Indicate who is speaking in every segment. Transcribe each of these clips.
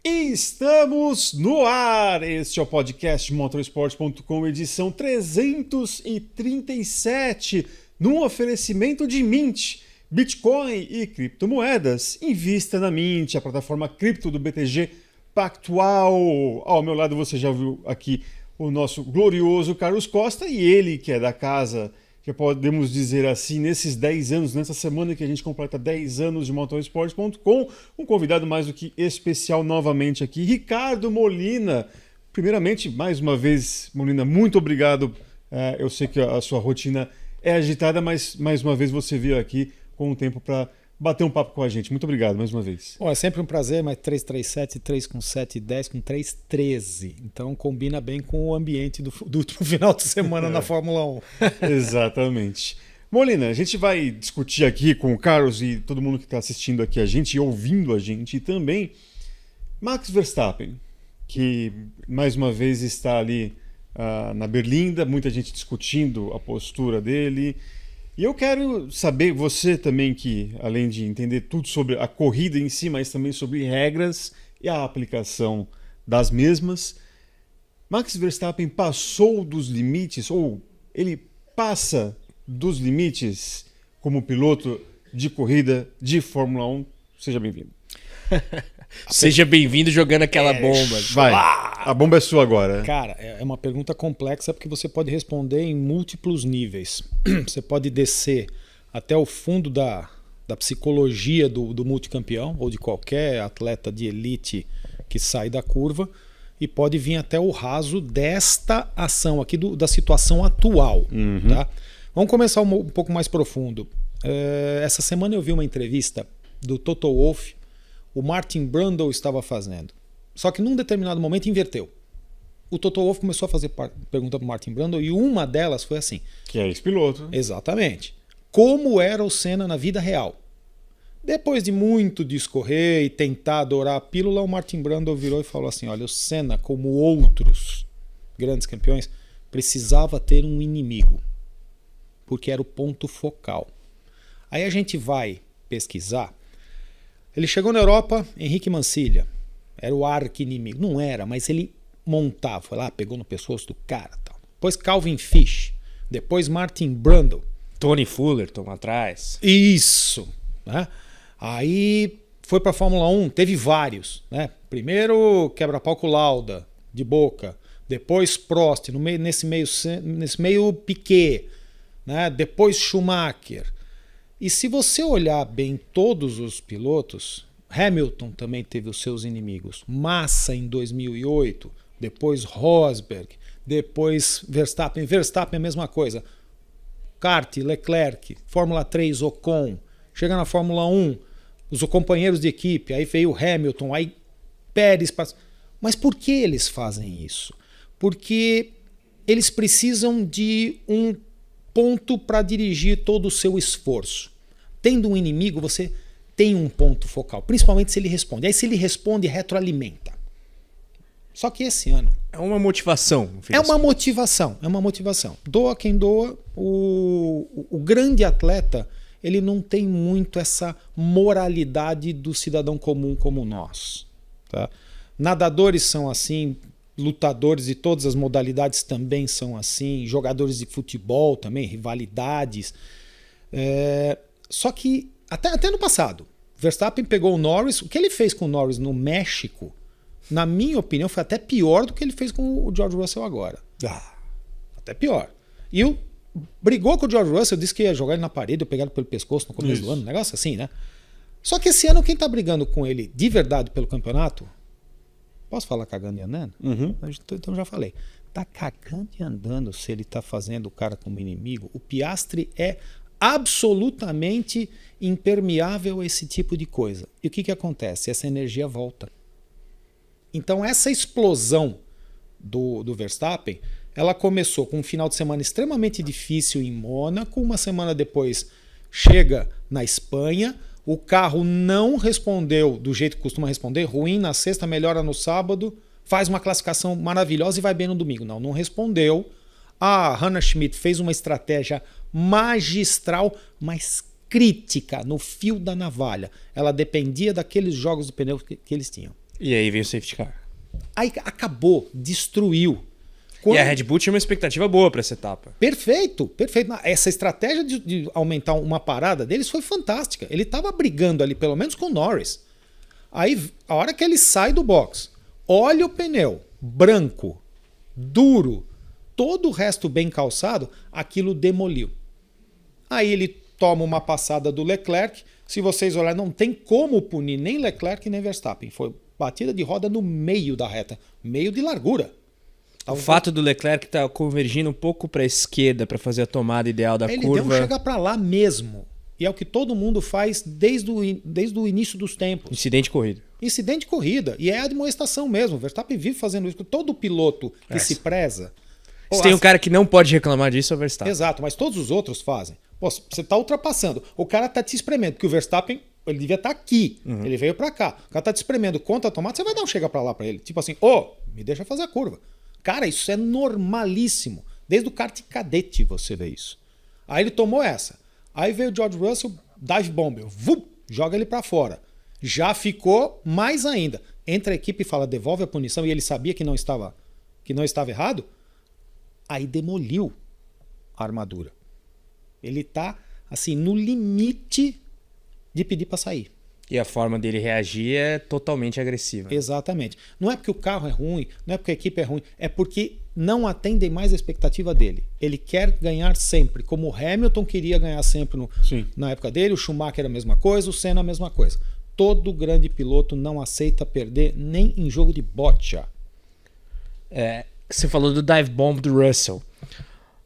Speaker 1: Estamos no ar! Este é o podcast Motorsport.com, edição 337, num oferecimento de Mint, Bitcoin e criptomoedas. Invista na Mint, a plataforma cripto do BTG Pactual. Ao meu lado você já viu aqui o nosso glorioso Carlos Costa e ele que é da casa, já podemos dizer assim, nesses 10 anos, nessa semana que a gente completa 10 anos de Motorsport.com, um convidado mais do que especial novamente aqui, Ricardo Molina. Primeiramente, mais uma vez, Molina, muito obrigado. Eu sei que a sua rotina é agitada, mas mais uma vez você veio aqui com um tempo para bater um papo com a gente. Muito obrigado mais uma vez.
Speaker 2: Bom, é sempre um prazer, mas 337, 3 com 7, 10 com 3, 13. Então combina bem com o ambiente do último final de semana na Fórmula 1.
Speaker 1: Exatamente. Molina, a gente vai discutir aqui com o Carlos e todo mundo que está assistindo aqui a gente e ouvindo a gente e também Max Verstappen, que mais uma vez está ali na Berlinda, muita gente discutindo a postura dele. E eu quero saber, você também que, além de entender tudo sobre a corrida em si, mas também sobre regras e a aplicação das mesmas, Max Verstappen passou dos limites, ou ele passa dos limites como piloto de corrida de Fórmula 1? Seja bem-vindo.
Speaker 3: Seja bem-vindo jogando aquela bomba.
Speaker 1: Vai, a bomba é sua agora.
Speaker 2: Cara, é uma pergunta complexa porque você pode responder em múltiplos níveis. Você pode descer até o fundo da psicologia do multicampeão ou de qualquer atleta de elite que sai da curva e pode vir até o raso desta ação aqui, da situação atual. Tá? Vamos começar um pouco mais profundo. Essa semana eu vi uma entrevista do Toto Wolff. O Martin Brundle estava fazendo. Só que num determinado momento inverteu. O Toto Wolff começou a fazer pergunta para o Martin Brundle e uma delas foi assim.
Speaker 1: Que é ex-piloto.
Speaker 2: Exatamente. Como era o Senna na vida real? Depois de muito discorrer e tentar adorar a pílula, o Martin Brundle virou e falou assim, olha, o Senna, como outros grandes campeões, precisava ter um inimigo. Porque era o ponto focal. Aí a gente vai pesquisar. Ele chegou na Europa, Henrique Mancilha, era o arqui-inimigo. Não era, mas ele montava, foi lá, pegou no pescoço do cara. Tal. Depois Calvin Fish, depois Martin Brundle.
Speaker 3: Tony Fullerton atrás.
Speaker 2: Isso. Né? Aí foi para a Fórmula 1, teve vários. Né? Primeiro quebra-pau com Lauda, de boca. Depois Prost, nesse meio Piquet. Né? Depois Schumacher. E se você olhar bem todos os pilotos, Hamilton também teve os seus inimigos. Massa em 2008, depois Rosberg, depois Verstappen. Verstappen é a mesma coisa. Kart, Leclerc, Fórmula 3, Ocon. Chega na Fórmula 1, os companheiros de equipe, aí veio Hamilton, aí Pérez. Mas por que eles fazem isso? Porque eles precisam de um ponto para dirigir todo o seu esforço. Tendo um inimigo, você tem um ponto focal, principalmente se ele responde. Aí se ele responde, retroalimenta. Só que esse ano...
Speaker 3: É uma motivação.
Speaker 2: É uma motivação. Doa quem doa. O grande atleta, ele não tem muito essa moralidade do cidadão comum como nós. Tá? Nadadores são assim, lutadores de todas as modalidades também são assim, jogadores de futebol também, rivalidades. Só que até no passado, Verstappen pegou o Norris, o que ele fez com o Norris no México, na minha opinião, foi até pior do que ele fez com o George Russell agora. Até pior. E brigou com o George Russell, disse que ia jogar ele na parede, ou pegar ele pelo pescoço no começo do ano, um negócio assim, né? Só que esse ano quem tá brigando com ele de verdade pelo campeonato, posso falar cagando e andando? Então já falei. Tá cagando e andando se ele tá fazendo o cara como inimigo. O Piastri é absolutamente impermeável a esse tipo de coisa. E o que acontece? Essa energia volta. Então essa explosão do Verstappen, ela começou com um final de semana extremamente difícil em Mônaco, uma semana depois chega na Espanha, o carro não respondeu do jeito que costuma responder, ruim na sexta, melhora no sábado, faz uma classificação maravilhosa e vai bem no domingo. Não respondeu. A Hannah Schmidt fez uma estratégia magistral, mas crítica, no fio da navalha. Ela dependia daqueles jogos de pneu que eles tinham.
Speaker 3: E aí veio o safety car.
Speaker 2: Aí acabou, destruiu.
Speaker 3: E a Red Bull tinha uma expectativa boa para essa etapa.
Speaker 2: Perfeito, perfeito. Essa estratégia de aumentar uma parada deles foi fantástica. Ele estava brigando ali, pelo menos com o Norris. Aí, a hora que ele sai do box, olha o pneu, branco, duro, todo o resto bem calçado, aquilo demoliu. Aí ele toma uma passada do Leclerc. Se vocês olharem, não tem como punir nem Leclerc nem Verstappen. Foi batida de roda no meio da reta, meio de largura.
Speaker 3: O fato do Leclerc estar convergindo um pouco para a esquerda para fazer a tomada ideal da
Speaker 2: ele
Speaker 3: curva.
Speaker 2: Ele deu um chegar para lá mesmo. E é o que todo mundo faz desde o início dos tempos.
Speaker 3: Incidente de corrida.
Speaker 2: Incidente de corrida. E é a admoestação mesmo. O Verstappen vive fazendo isso. Todo piloto que se preza.
Speaker 3: Se tem um cara que não pode reclamar disso, é o Verstappen.
Speaker 2: Exato, mas todos os outros fazem. Pô, você está ultrapassando. O cara está te espremendo, porque o Verstappen ele devia estar aqui. Ele veio para cá. O cara está te espremendo contra a tomada, você vai dar um chega para lá para ele. Tipo assim, me deixa fazer a curva. Cara, isso é normalíssimo. Desde o kart cadete você vê isso. Aí ele tomou essa. Aí veio o George Russell, dive bomber, joga ele para fora. Já ficou mais ainda. Entra a equipe e fala, devolve a punição, e ele sabia que não estava errado. Aí demoliu a armadura. Ele tá assim no limite de pedir para sair.
Speaker 3: E a forma dele reagir é totalmente agressiva.
Speaker 2: Exatamente. Não é porque o carro é ruim, não é porque a equipe é ruim, é porque não atendem mais a expectativa dele. Ele quer ganhar sempre, como o Hamilton queria ganhar sempre na época dele, o Schumacher a mesma coisa, o Senna a mesma coisa. Todo grande piloto não aceita perder nem em jogo de bocha.
Speaker 3: Você falou do dive bomb do Russell.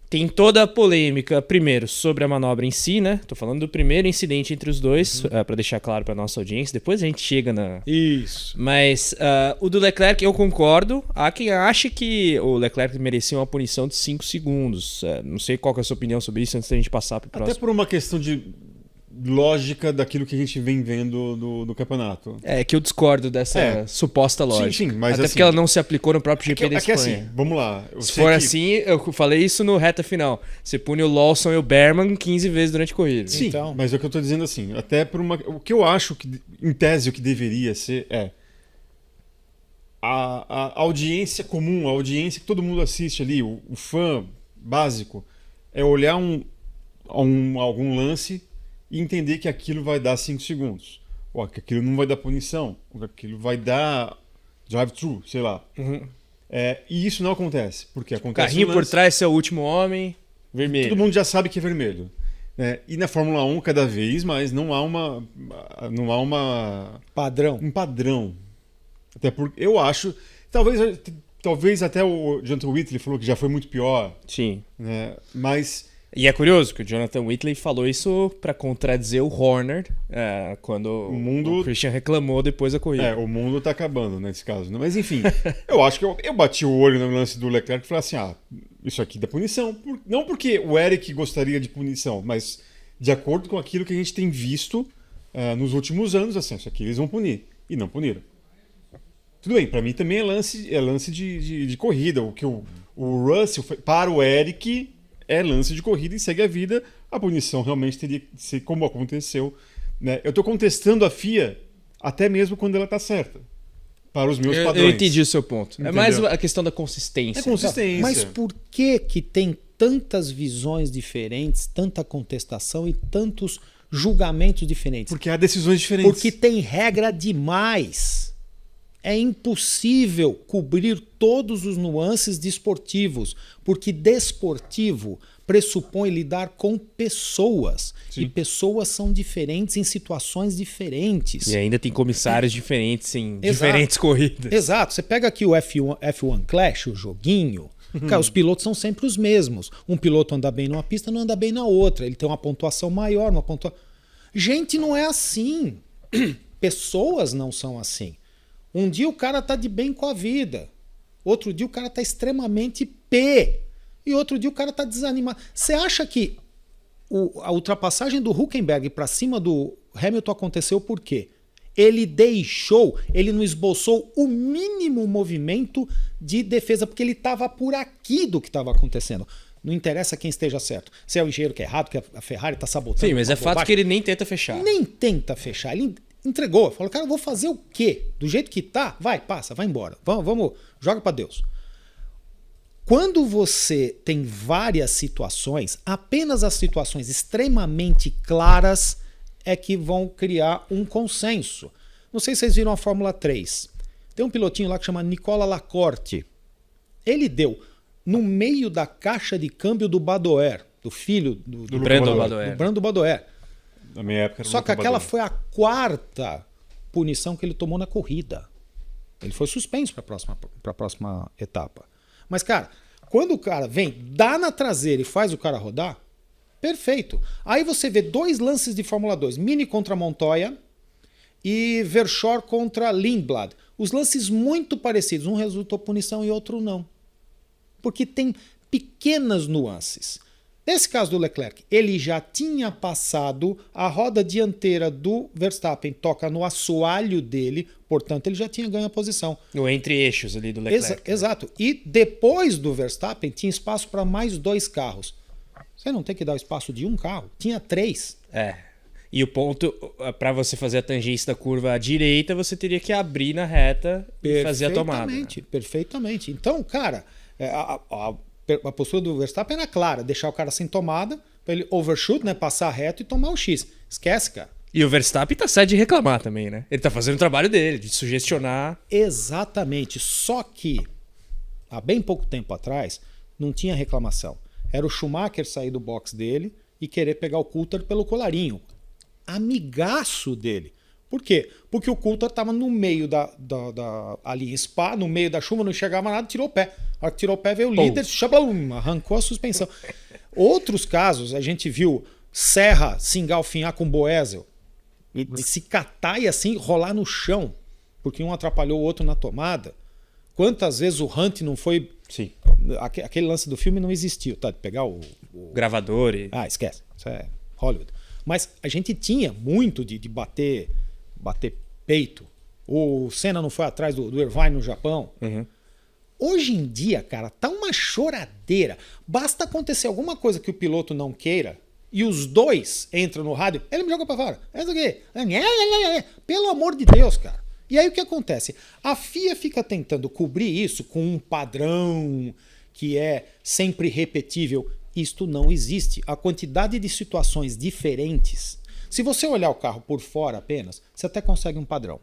Speaker 3: Tem toda a polêmica, primeiro, sobre a manobra em si, né? Tô falando do primeiro incidente entre os dois, para deixar claro para nossa audiência. Depois a gente chega na...
Speaker 2: Isso.
Speaker 3: Mas o do Leclerc, eu concordo. Há quem ache que o Leclerc merecia uma punição de 5 segundos. Não sei qual que é a sua opinião sobre isso antes da gente passar para o próximo.
Speaker 1: Até por uma questão de lógica daquilo que a gente vem vendo do campeonato.
Speaker 3: É que eu discordo dessa suposta lógica.
Speaker 1: Sim, mas
Speaker 3: até
Speaker 1: assim,
Speaker 3: porque ela não se aplicou no próprio GP da Espanha.
Speaker 1: Assim, vamos lá.
Speaker 3: Se for assim, eu falei isso no reta final. Você pune o Lawson e o Berman 15 vezes durante a corrida.
Speaker 1: Sim, então... mas é o que eu estou dizendo assim. Até por uma... O que eu acho que, em tese, o que deveria ser a audiência comum, a audiência que todo mundo assiste ali, o fã básico, é olhar algum lance e entender que aquilo vai dar 5 segundos. Ou que aquilo não vai dar punição. Ou que aquilo vai dar drive-thru, sei lá. E isso não acontece. Porque acontece
Speaker 3: carrinho por trás, seu último homem, vermelho.
Speaker 1: Todo mundo já sabe que é vermelho. E na Fórmula 1, cada vez mais, não há um padrão. Até porque eu acho... Talvez até o Jonathan Whitley falou que já foi muito pior.
Speaker 3: Sim.
Speaker 1: Mas...
Speaker 3: E é curioso que o Jonathan Whitley falou isso para contradizer o Horner quando o Christian reclamou depois da corrida.
Speaker 1: O mundo tá acabando nesse caso. Né? Mas enfim, eu acho que eu bati o olho no lance do Leclerc e falei assim, isso aqui dá punição. Não porque o Eric gostaria de punição, mas de acordo com aquilo que a gente tem visto nos últimos anos, assim, isso aqui eles vão punir. E não puniram. Tudo bem, para mim também é lance de corrida. O que o Russell, para o Eric... é lance de corrida e segue a vida. A punição realmente teria que ser como aconteceu. Né? Eu estou contestando a FIA até mesmo quando ela está certa. Para os meus padrões.
Speaker 3: Eu entendi o seu ponto.
Speaker 1: Entendeu?
Speaker 3: É mais a questão da consistência.
Speaker 1: É consistência.
Speaker 2: Mas por que tem tantas visões diferentes, tanta contestação e tantos julgamentos diferentes?
Speaker 1: Porque há decisões diferentes.
Speaker 2: Porque tem regra demais. É impossível cobrir todos os nuances desportivos, porque desportivo pressupõe lidar com pessoas. Sim. E pessoas são diferentes em situações diferentes.
Speaker 3: E ainda tem comissários diferentes em diferentes corridas.
Speaker 2: Exato. Você pega aqui o F1 Clash, o joguinho. Cara, os pilotos são sempre os mesmos. Um piloto anda bem numa pista, não anda bem na outra. Ele tem uma pontuação maior, uma pontuação... Gente, não é assim. Pessoas não são assim. Um dia o cara tá de bem com a vida. Outro dia o cara tá extremamente pé. E outro dia o cara tá desanimado. Você acha que a ultrapassagem do Hülkenberg para cima do Hamilton aconteceu por quê? Ele não esboçou o mínimo movimento de defesa, porque ele estava por aqui do que estava acontecendo. Não interessa quem esteja certo. Se é o engenheiro que é errado, que a Ferrari está sabotando.
Speaker 3: Sim, mas é fato que ele nem tenta fechar.
Speaker 2: Nem tenta fechar. entregou. Falou, cara, eu vou fazer o quê? Do jeito que tá, vai, passa, vai embora. Vamos, joga para Deus. Quando você tem várias situações, apenas as situações extremamente claras é que vão criar um consenso. Não sei se vocês viram a Fórmula 3. Tem um pilotinho lá que chama Nicola Lacorte. Ele deu no meio da caixa de câmbio do Badoer, do filho do
Speaker 3: Brando Badoer.
Speaker 2: do Brando Badoer.
Speaker 1: Na minha época era
Speaker 2: Só
Speaker 1: um
Speaker 2: que aquela
Speaker 1: Badoer.
Speaker 2: foi a 4ª punição que ele tomou na corrida. Ele foi suspenso para a próxima etapa. Mas, cara, quando o cara vem, dá na traseira e faz o cara rodar, perfeito. Aí você vê 2 lances de Fórmula 2, Mini contra Montoya e Verschoor contra Lindblad. Os lances muito parecidos, um resultou punição e outro não. Porque tem pequenas nuances. Nesse caso do Leclerc, ele já tinha passado, a roda dianteira do Verstappen toca no assoalho dele, portanto ele já tinha ganho a posição.
Speaker 3: No entre-eixos ali do Leclerc.
Speaker 2: Exato. E depois do Verstappen tinha espaço para mais 2 carros. Você não tem que dar o espaço de um carro, tinha 3.
Speaker 3: É. E o ponto, para você fazer a tangência da curva à direita, você teria que abrir na reta e fazer a tomada.
Speaker 2: Perfeitamente. Então, cara, a postura do Verstappen era clara, deixar o cara sem tomada, para ele overshoot, né, passar reto e tomar o X. Esquece, cara.
Speaker 3: E o Verstappen tá certo de reclamar também, né? Ele tá fazendo o trabalho dele, de sugestionar.
Speaker 2: Exatamente. Só que, há bem pouco tempo atrás, não tinha reclamação. Era o Schumacher sair do box dele e querer pegar o Coulter pelo colarinho. Amigaço dele. Por quê? Porque o Coulter estava no meio ali em Spa, no meio da chuva, não enxergava nada, tirou o pé. A hora que tirou o pé, veio o líder, shabalum, arrancou a suspensão. Outros casos, a gente viu Serra se engalfinhar com Boesel, de se catar e assim rolar no chão, porque um atrapalhou o outro na tomada. Quantas vezes o Hunt não foi...
Speaker 3: Sim.
Speaker 2: Aquele lance do filme não existiu, tá? De pegar o
Speaker 3: Gravador e...
Speaker 2: Ah, esquece. Isso é Hollywood. Mas a gente tinha muito de bater peito. O Senna não foi atrás do Irvine no Japão.
Speaker 3: Uhum.
Speaker 2: Hoje em dia, cara, tá uma choradeira. Basta acontecer alguma coisa que o piloto não queira e os dois entram no rádio, ele me joga pra fora. É isso aqui. Pelo amor de Deus, cara. E aí o que acontece? A FIA fica tentando cobrir isso com um padrão que é sempre repetível. Isto não existe. A quantidade de situações diferentes. Se você olhar o carro por fora apenas, você até consegue um padrão.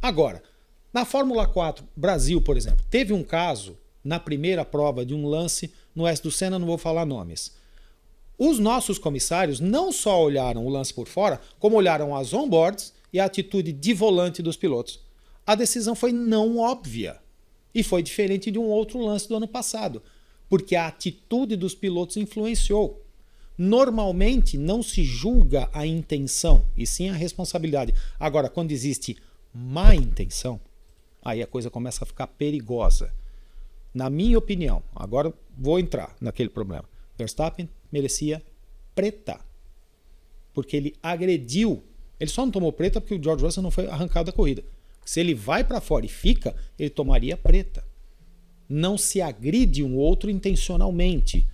Speaker 2: Agora, na Fórmula 4 Brasil, por exemplo, teve um caso na primeira prova de um lance no S do Senna, não vou falar nomes. Os nossos comissários não só olharam o lance por fora, como olharam as onboards e a atitude de volante dos pilotos. A decisão foi não óbvia e foi diferente de um outro lance do ano passado, porque a atitude dos pilotos influenciou. Normalmente não se julga a intenção, e sim a responsabilidade. Agora, quando existe má intenção, aí a coisa começa a ficar perigosa. Na minha opinião, agora vou entrar naquele problema. Verstappen merecia preta, porque ele agrediu. Ele só não tomou preta porque o George Russell não foi arrancado da corrida. Se ele vai para fora e fica, ele tomaria preta. Não se agride um outro intencionalmente,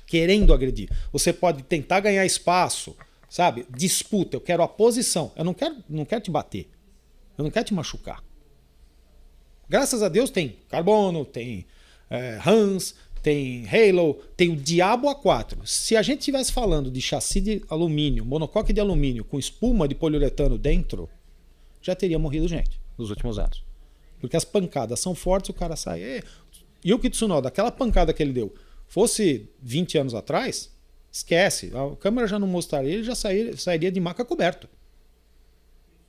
Speaker 2: querendo agredir. Você pode tentar ganhar espaço, sabe? Disputa, eu quero a posição. Eu não quero te bater. Eu não quero te machucar. Graças a Deus tem Carbono, tem Hans, tem Halo, tem o Diabo A4. Se a gente estivesse falando de chassi de alumínio, monocoque de alumínio com espuma de poliuretano dentro, já teria morrido gente nos últimos anos. Porque as pancadas são fortes, o cara sai... Yuki Tsunoda, aquela pancada que ele deu, fosse 20 anos atrás, esquece. A câmera já não mostraria, ele já sairia de maca coberto.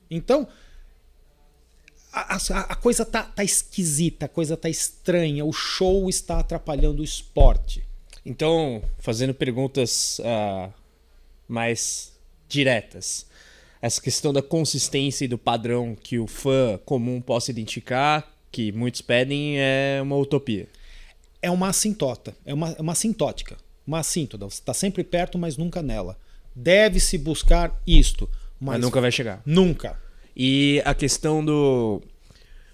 Speaker 2: Então, a coisa tá esquisita, a coisa tá estranha, o show está atrapalhando o esporte.
Speaker 3: Então, fazendo perguntas mais diretas. Essa questão da consistência e do padrão que o fã comum possa identificar, que muitos pedem, é uma utopia.
Speaker 2: É uma assintota, é uma assintótica, uma assíntota. Você está sempre perto, mas nunca nela. Deve-se buscar isto.
Speaker 3: Mas nunca vai chegar.
Speaker 2: Nunca.
Speaker 3: E a questão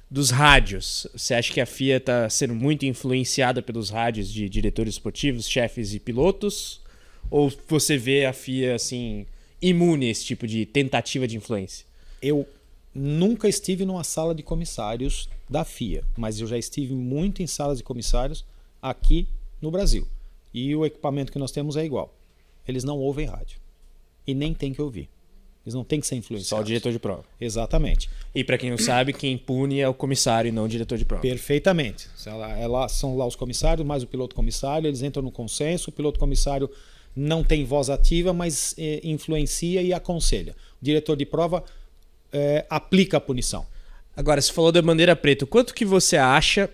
Speaker 3: dos rádios. Você acha que a FIA está sendo muito influenciada pelos rádios de diretores esportivos, chefes e pilotos? Ou você vê a FIA assim, imune a esse tipo de tentativa de influência?
Speaker 2: Eu nunca estive numa sala de comissários da FIA, mas eu já estive muito em salas de comissários aqui no Brasil. E o equipamento que nós temos é igual. Eles não ouvem rádio. E nem tem que ouvir. Eles não têm que ser influenciados.
Speaker 3: Só o diretor de prova.
Speaker 2: Exatamente.
Speaker 3: E para quem não sabe, quem pune é o comissário e não o diretor de prova.
Speaker 2: Perfeitamente. São lá os comissários, mais o piloto comissário, eles entram no consenso, o piloto comissário não tem voz ativa, mas influencia e aconselha. O diretor de prova aplica a punição.
Speaker 3: Agora, você falou da bandeira preta. Quanto que você acha,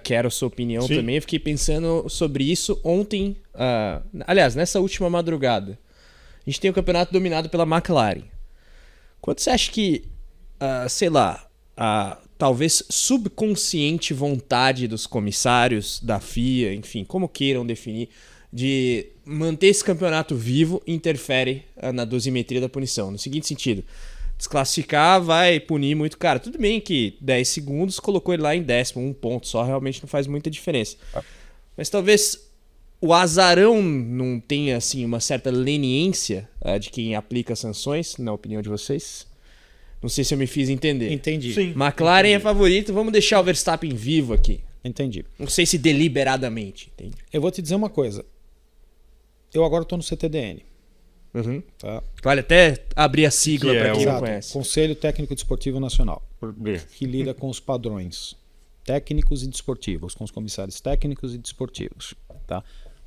Speaker 3: quero a sua opinião
Speaker 1: Sim.
Speaker 3: também, eu fiquei pensando sobre isso ontem, aliás, nessa última madrugada. A gente tem o campeonato dominado pela McLaren. Quanto você acha que, sei lá, talvez subconsciente vontade dos comissários, da FIA, enfim, como queiram definir, de manter esse campeonato vivo interfere na dosimetria da punição? No seguinte sentido, desclassificar vai punir muito cara. Tudo bem que 10 segundos colocou ele lá em 10º, 1 ponto só, realmente não faz muita diferença. Mas talvez o azarão não tenha assim, uma certa leniência de quem aplica sanções, na opinião de vocês? Não sei se eu me fiz entender.
Speaker 2: Entendi.
Speaker 1: Sim.
Speaker 3: McLaren é favorito, vamos deixar o Verstappen vivo aqui.
Speaker 2: Entendi.
Speaker 3: Não sei se deliberadamente, entende?
Speaker 2: Eu vou te dizer uma coisa. Eu agora estou no CTDN.
Speaker 3: Uhum.
Speaker 2: Tá?
Speaker 3: Vale até abrir a sigla
Speaker 1: Que é
Speaker 3: para quem não
Speaker 2: Exato.
Speaker 3: conhece.
Speaker 2: Conselho Técnico Desportivo Nacional, que lida com os padrões técnicos e desportivos, com os comissários técnicos e desportivos. Tá?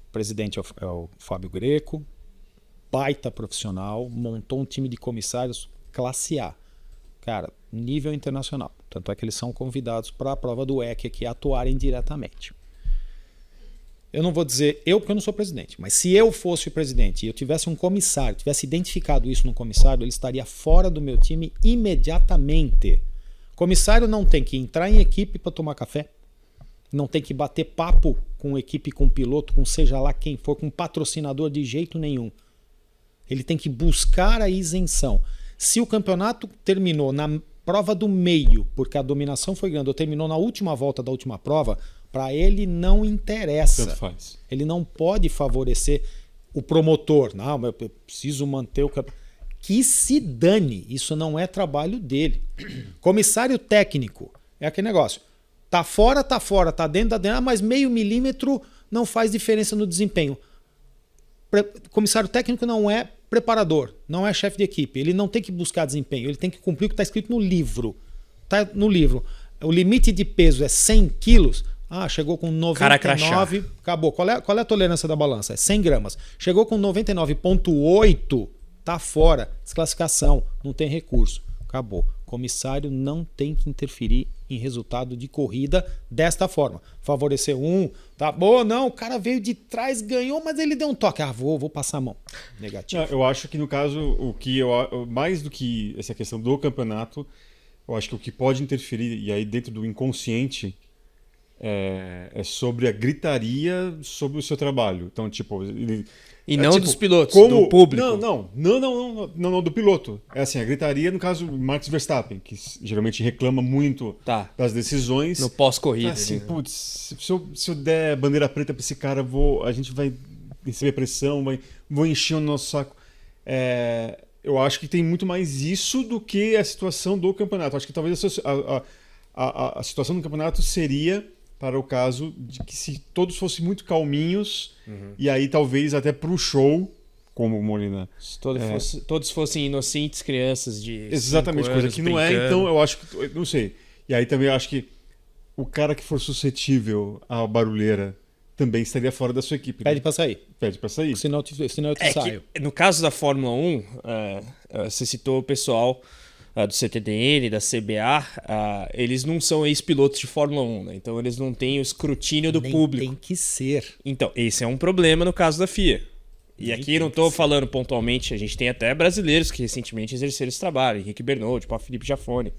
Speaker 2: O presidente é o Fábio Greco, baita profissional, montou um time de comissários classe A. Cara, nível internacional. Tanto é que eles são convidados para a prova do WEC aqui atuarem diretamente. Eu não vou dizer eu, porque eu não sou presidente, mas se eu fosse o presidente e eu tivesse um comissário, tivesse identificado isso no comissário, ele estaria fora do meu time imediatamente. O comissário não tem que entrar em equipe para tomar café, não tem que bater papo com equipe, com piloto, com seja lá quem for, com patrocinador de jeito nenhum. Ele tem que buscar a isenção. Se o campeonato terminou na prova do meio, porque a dominação foi grande, ou terminou na última volta da última prova, para ele não interessa.
Speaker 1: Tanto faz.
Speaker 2: Ele não pode favorecer o promotor. Não, mas eu preciso manter o campeonato. Que se dane, isso não é trabalho dele. Comissário técnico é aquele negócio. Tá fora, tá dentro, mas meio milímetro não faz diferença no desempenho. Comissário técnico não é preparador, não é chefe de equipe. Ele não tem que buscar desempenho, ele tem que cumprir o que está escrito no livro. Tá no livro. O limite de peso é 100 quilos. Chegou com 99, acabou. Qual é a tolerância da balança? É 100 gramas. Chegou com 99,8, tá fora. Desclassificação, não tem recurso. Acabou. Comissário não tem que interferir em resultado de corrida desta forma. Favorecer tá bom, não, o cara veio de trás, ganhou, mas ele deu um toque. Vou passar a mão. Negativo.
Speaker 1: Eu acho que no caso, mais do que essa questão do campeonato, eu acho que o que pode interferir, e aí dentro do inconsciente, é sobre a gritaria sobre o seu trabalho. Então, tipo...
Speaker 3: E não dos pilotos, do público.
Speaker 1: Não, do piloto. É assim, a gritaria, no caso, Max Verstappen, que geralmente reclama muito das decisões.
Speaker 3: No pós-corrida.
Speaker 1: Assim, putz, se eu der bandeira preta pra esse cara, a gente vai receber pressão, vou encher o nosso saco. Eu acho que tem muito mais isso do que a situação do campeonato. Acho que talvez a situação do campeonato seria para o caso de que se todos fossem muito calminhos, e aí talvez até pro show, como o Molina...
Speaker 3: Se todos fossem inocentes crianças de
Speaker 1: exatamente,
Speaker 3: 5
Speaker 1: coisa
Speaker 3: anos
Speaker 1: que não
Speaker 3: brincando.
Speaker 1: então eu acho que... Não sei. E aí também eu acho que o cara que for suscetível à barulheira também estaria fora da sua equipe.
Speaker 2: Pede para sair.
Speaker 1: Pede para sair.
Speaker 2: Senão eu te saio.
Speaker 3: No caso da Fórmula 1, você citou o pessoal do CTDN, da CBA, eles não são ex-pilotos de Fórmula 1, né? Então eles não têm o escrutínio do público.
Speaker 2: Tem que ser.
Speaker 3: Então, esse é um problema no caso da FIA. E aqui não estou falando pontualmente, a gente tem até brasileiros que recentemente exerceram esse trabalho, Henrique Bernot, Felipe Giafone.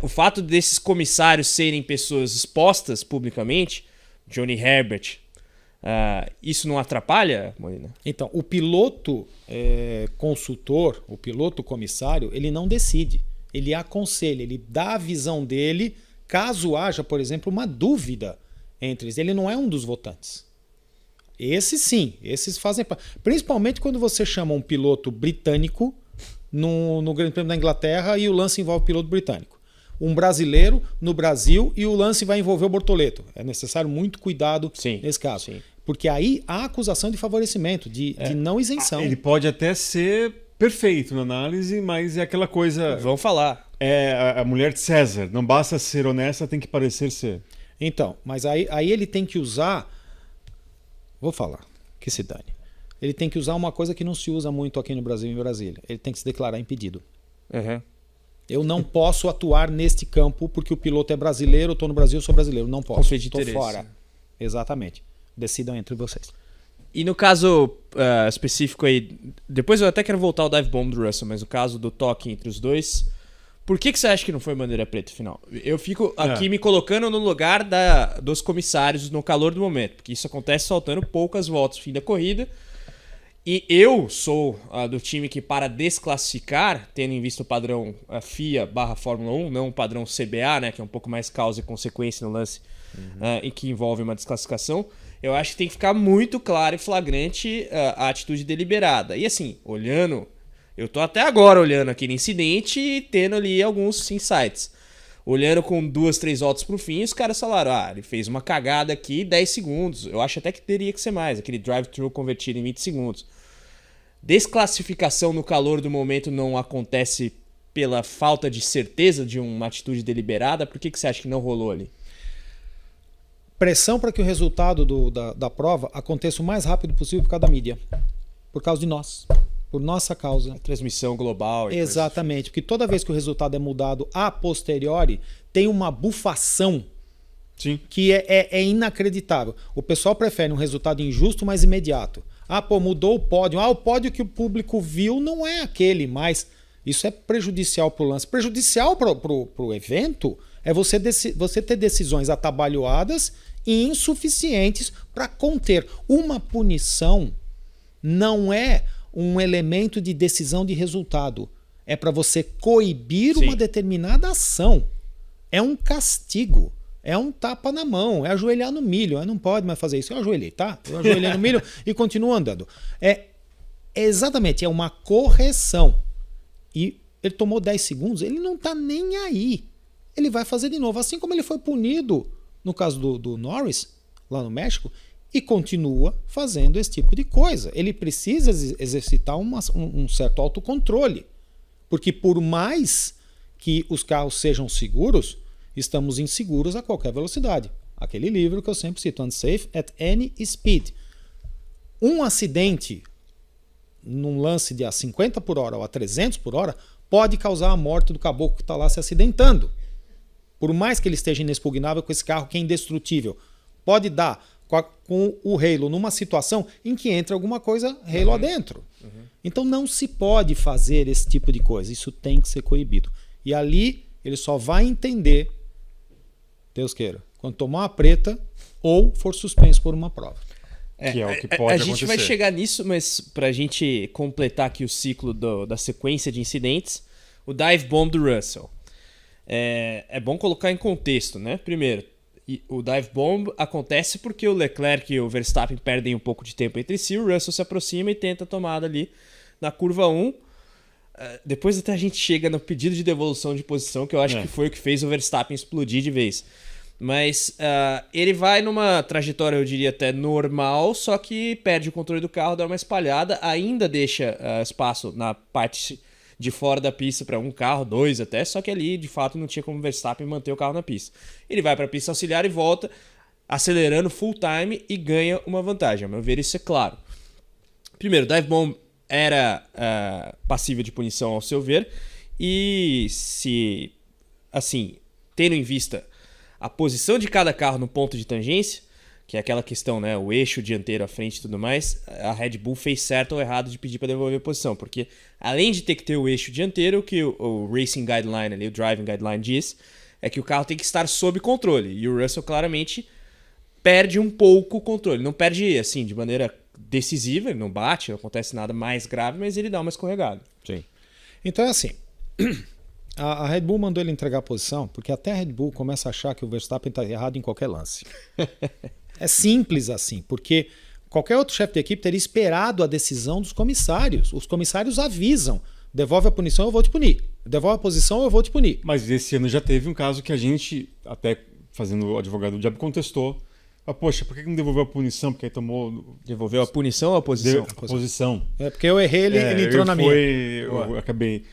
Speaker 3: O fato desses comissários serem pessoas expostas publicamente, Johnny Herbert, isso não atrapalha, Molina?
Speaker 2: Então, o piloto consultor, o piloto comissário, ele não decide. Ele aconselha, ele dá a visão dele, caso haja, por exemplo, uma dúvida entre eles. Ele não é um dos votantes. Esses sim, esses fazem parte. Principalmente quando você chama um piloto britânico no Grande Prêmio da Inglaterra e o lance envolve o piloto britânico. Um brasileiro no Brasil e o lance vai envolver o Bortoleto. É necessário muito cuidado nesse caso. Sim. Porque aí há acusação de favorecimento, de não isenção.
Speaker 1: Ele pode até ser perfeito na análise, mas é aquela coisa...
Speaker 3: Vamos falar.
Speaker 1: É a mulher de César. Não basta ser honesta, tem que parecer ser.
Speaker 2: Então, mas aí ele tem que usar... Vou falar, que se dane. Ele tem que usar uma coisa que não se usa muito aqui no Brasil e em Brasília. Ele tem que se declarar impedido.
Speaker 3: Uhum.
Speaker 2: Eu não posso atuar neste campo porque o piloto é brasileiro, eu estou no Brasil, eu sou brasileiro. Não posso. Estou fora. Exatamente. Decidam entre vocês.
Speaker 3: E no caso específico aí, depois eu até quero voltar ao dive bomb do Russell, mas no caso do toque entre os dois, por que você acha que não foi bandeira preta final? Eu fico aqui me colocando no lugar dos comissários no calor do momento, porque isso acontece faltando poucas voltas no fim da corrida. E eu sou do time que, para desclassificar, tendo em vista o padrão FIA/Fórmula 1, não o padrão CBA, né, que é um pouco mais causa e consequência no lance e que envolve uma desclassificação, eu acho que tem que ficar muito claro e flagrante a atitude deliberada. E assim, olhando, eu tô até agora olhando aquele incidente e tendo ali alguns insights. Olhando com 2, 3 voltas pro fim, os caras falaram, ele fez uma cagada aqui, 10 segundos. Eu acho até que teria que ser mais, aquele drive-thru convertido em 20 segundos. Desclassificação no calor do momento não acontece pela falta de certeza de uma atitude deliberada? Por que você acha que não rolou ali?
Speaker 2: Pressão para que o resultado da prova aconteça o mais rápido possível por causa da mídia. Por causa de nós. Por nossa causa.
Speaker 3: A transmissão global.
Speaker 2: Exatamente, porque toda vez que o resultado é mudado a posteriori, tem uma bufação que é inacreditável. O pessoal prefere um resultado injusto, mas imediato. Mudou o pódio. O pódio que o público viu não é aquele, mas isso é prejudicial para o lance. Prejudicial para o evento é você ter decisões atabalhoadas e insuficientes para conter. Uma punição não é um elemento de decisão de resultado. É para você coibir uma determinada ação. É um castigo. É um tapa na mão. É ajoelhar no milho. Não pode mais fazer isso. Eu ajoelhei, tá? Eu ajoelhei no milho e continuo andando. Exatamente. É uma correção. E ele tomou 10 segundos. Ele não está nem aí. Ele vai fazer de novo. Assim como ele foi punido no caso do Norris, lá no México, e continua fazendo esse tipo de coisa. Ele precisa exercitar um certo autocontrole. Porque por mais que os carros sejam seguros, estamos inseguros a qualquer velocidade. Aquele livro que eu sempre cito, Unsafe at Any Speed. Um acidente num lance de a 50 por hora ou a 300 por hora pode causar a morte do caboclo que está lá se acidentando. Por mais que ele esteja inexpugnável com esse carro que é indestrutível. Pode dar com o Halo numa situação em que entra alguma coisa Halo adentro. Então não se pode fazer esse tipo de coisa. Isso tem que ser coibido. E ali ele só vai entender, Deus queira, quando tomar uma preta ou for suspenso por uma prova.
Speaker 1: Que é o que pode acontecer.
Speaker 3: A gente vai chegar nisso, mas pra gente completar aqui o ciclo da sequência de incidentes, o dive bomb do Russell. É bom colocar em contexto, né? Primeiro, o dive bomb acontece porque o Leclerc e o Verstappen perdem um pouco de tempo entre si, o Russell se aproxima e tenta a tomada ali na curva 1. Depois até a gente chega no pedido de devolução de posição, que eu acho que foi o que fez o Verstappen explodir de vez. Mas ele vai numa trajetória, eu diria até normal, só que perde o controle do carro, dá uma espalhada, ainda deixa espaço na parte de fora da pista para um carro, 2 até, só que ali de fato não tinha como o Verstappen manter o carro na pista. Ele vai para a pista auxiliar e volta acelerando full time e ganha uma vantagem. A meu ver, isso é claro. Primeiro, dive bomb era passível de punição ao seu ver, e se, assim, tendo em vista a posição de cada carro no ponto de tangência, que é aquela questão, né, o eixo dianteiro à frente e tudo mais, a Red Bull fez certo ou errado de pedir para devolver a posição, porque além de ter que ter o eixo dianteiro, o que o Racing Guideline, ali, o Driving Guideline diz, é que o carro tem que estar sob controle, e o Russell claramente perde um pouco o controle, não perde assim de maneira decisiva, ele não bate, não acontece nada mais grave, mas ele dá uma escorregada.
Speaker 2: Sim. Então é assim, a Red Bull mandou ele entregar a posição, porque até a Red Bull começa a achar que o Verstappen está errado em qualquer lance. É simples assim, porque qualquer outro chefe de equipe teria esperado a decisão dos comissários. Os comissários avisam. Devolve a punição, eu vou te punir. Devolve a posição, eu vou te punir.
Speaker 1: Mas esse ano já teve um caso que a gente, até fazendo o advogado do diabo, contestou. Ah, poxa, por que não devolveu a punição? Porque aí tomou...
Speaker 3: Devolveu a punição ou a posição?
Speaker 1: A posição.
Speaker 2: É porque eu errei, ele entrou na minha.
Speaker 1: Eu acabei...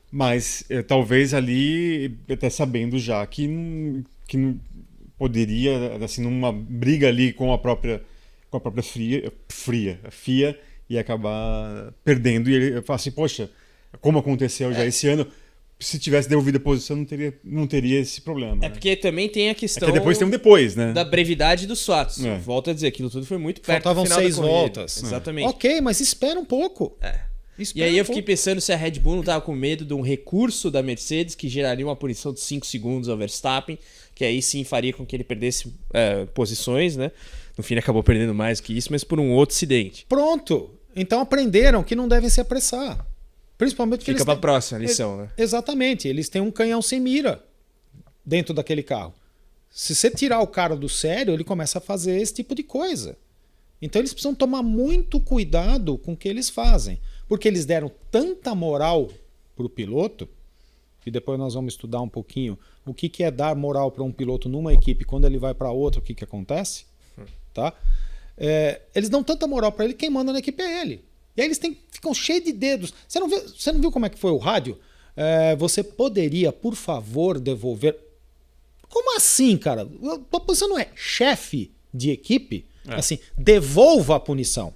Speaker 1: Mas talvez ali, até sabendo já que não poderia, assim, numa briga ali com a própria FIA, ia acabar perdendo. E ele fala assim, poxa, como aconteceu já esse ano, se tivesse devolvido a posição, não teria esse problema.
Speaker 3: É porque também tem a questão
Speaker 1: depois tem um depois, né?
Speaker 3: da brevidade dos fatos. Volto a dizer, aquilo tudo foi muito perto
Speaker 2: Faltavam
Speaker 3: do final
Speaker 2: 6
Speaker 3: da corrida.
Speaker 2: voltas.
Speaker 3: Exatamente.
Speaker 2: Ok, mas espera um pouco.
Speaker 3: E aí eu fiquei pensando se a Red Bull não estava com medo de um recurso da Mercedes que geraria uma punição de 5 segundos ao Verstappen, que aí sim faria com que ele perdesse posições, né? No fim ele acabou perdendo mais que isso, mas por um outro acidente.
Speaker 2: Pronto. Então aprenderam que não devem se apressar. Principalmente porque
Speaker 3: Fica para a próxima lição, né?
Speaker 2: Exatamente. Eles têm um canhão sem mira dentro daquele carro. Se você tirar o cara do sério, ele começa a fazer esse tipo de coisa. Então eles precisam tomar muito cuidado com o que eles fazem. Porque eles deram tanta moral para o piloto, e depois nós vamos estudar um pouquinho o que é dar moral para um piloto numa equipe, quando ele vai para outra, o que acontece. Tá? Eles dão tanta moral para ele, quem manda na equipe é ele. E aí eles ficam cheios de dedos. Você não viu como é que foi o rádio? Você poderia, por favor, devolver... Como assim, cara? Você não é chefe de equipe? Assim, devolva a punição.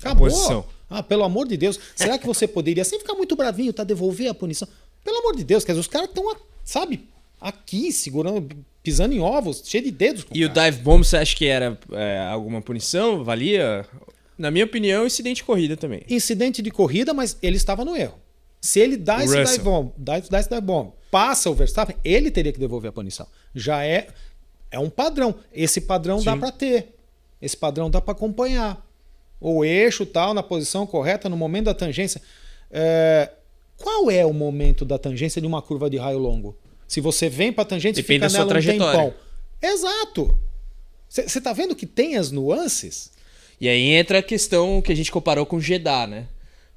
Speaker 2: Acabou.
Speaker 3: A posição.
Speaker 2: Pelo amor de Deus. Será que você poderia, sem ficar muito bravinho, devolver a punição? Pelo amor de Deus, quer dizer, os caras estão, sabe, aqui, segurando, pisando em ovos, cheio de dedos.
Speaker 3: E o dive bomb, você acha que era alguma punição? Valia? Na minha opinião, incidente de corrida também.
Speaker 2: Incidente de corrida, mas ele estava no erro. Se ele dá esse dive bomb, passa o Verstappen, ele teria que devolver a punição. Já é um padrão. Esse padrão dá para ter. Esse padrão dá para acompanhar. O eixo tal, na posição correta, no momento da tangência. Qual é o momento da tangência de uma curva de raio longo? Se você vem para a tangência e fica nela um tempão. Exato. Você está vendo que tem as nuances?
Speaker 3: E aí entra a questão que a gente comparou com Jeddah, né?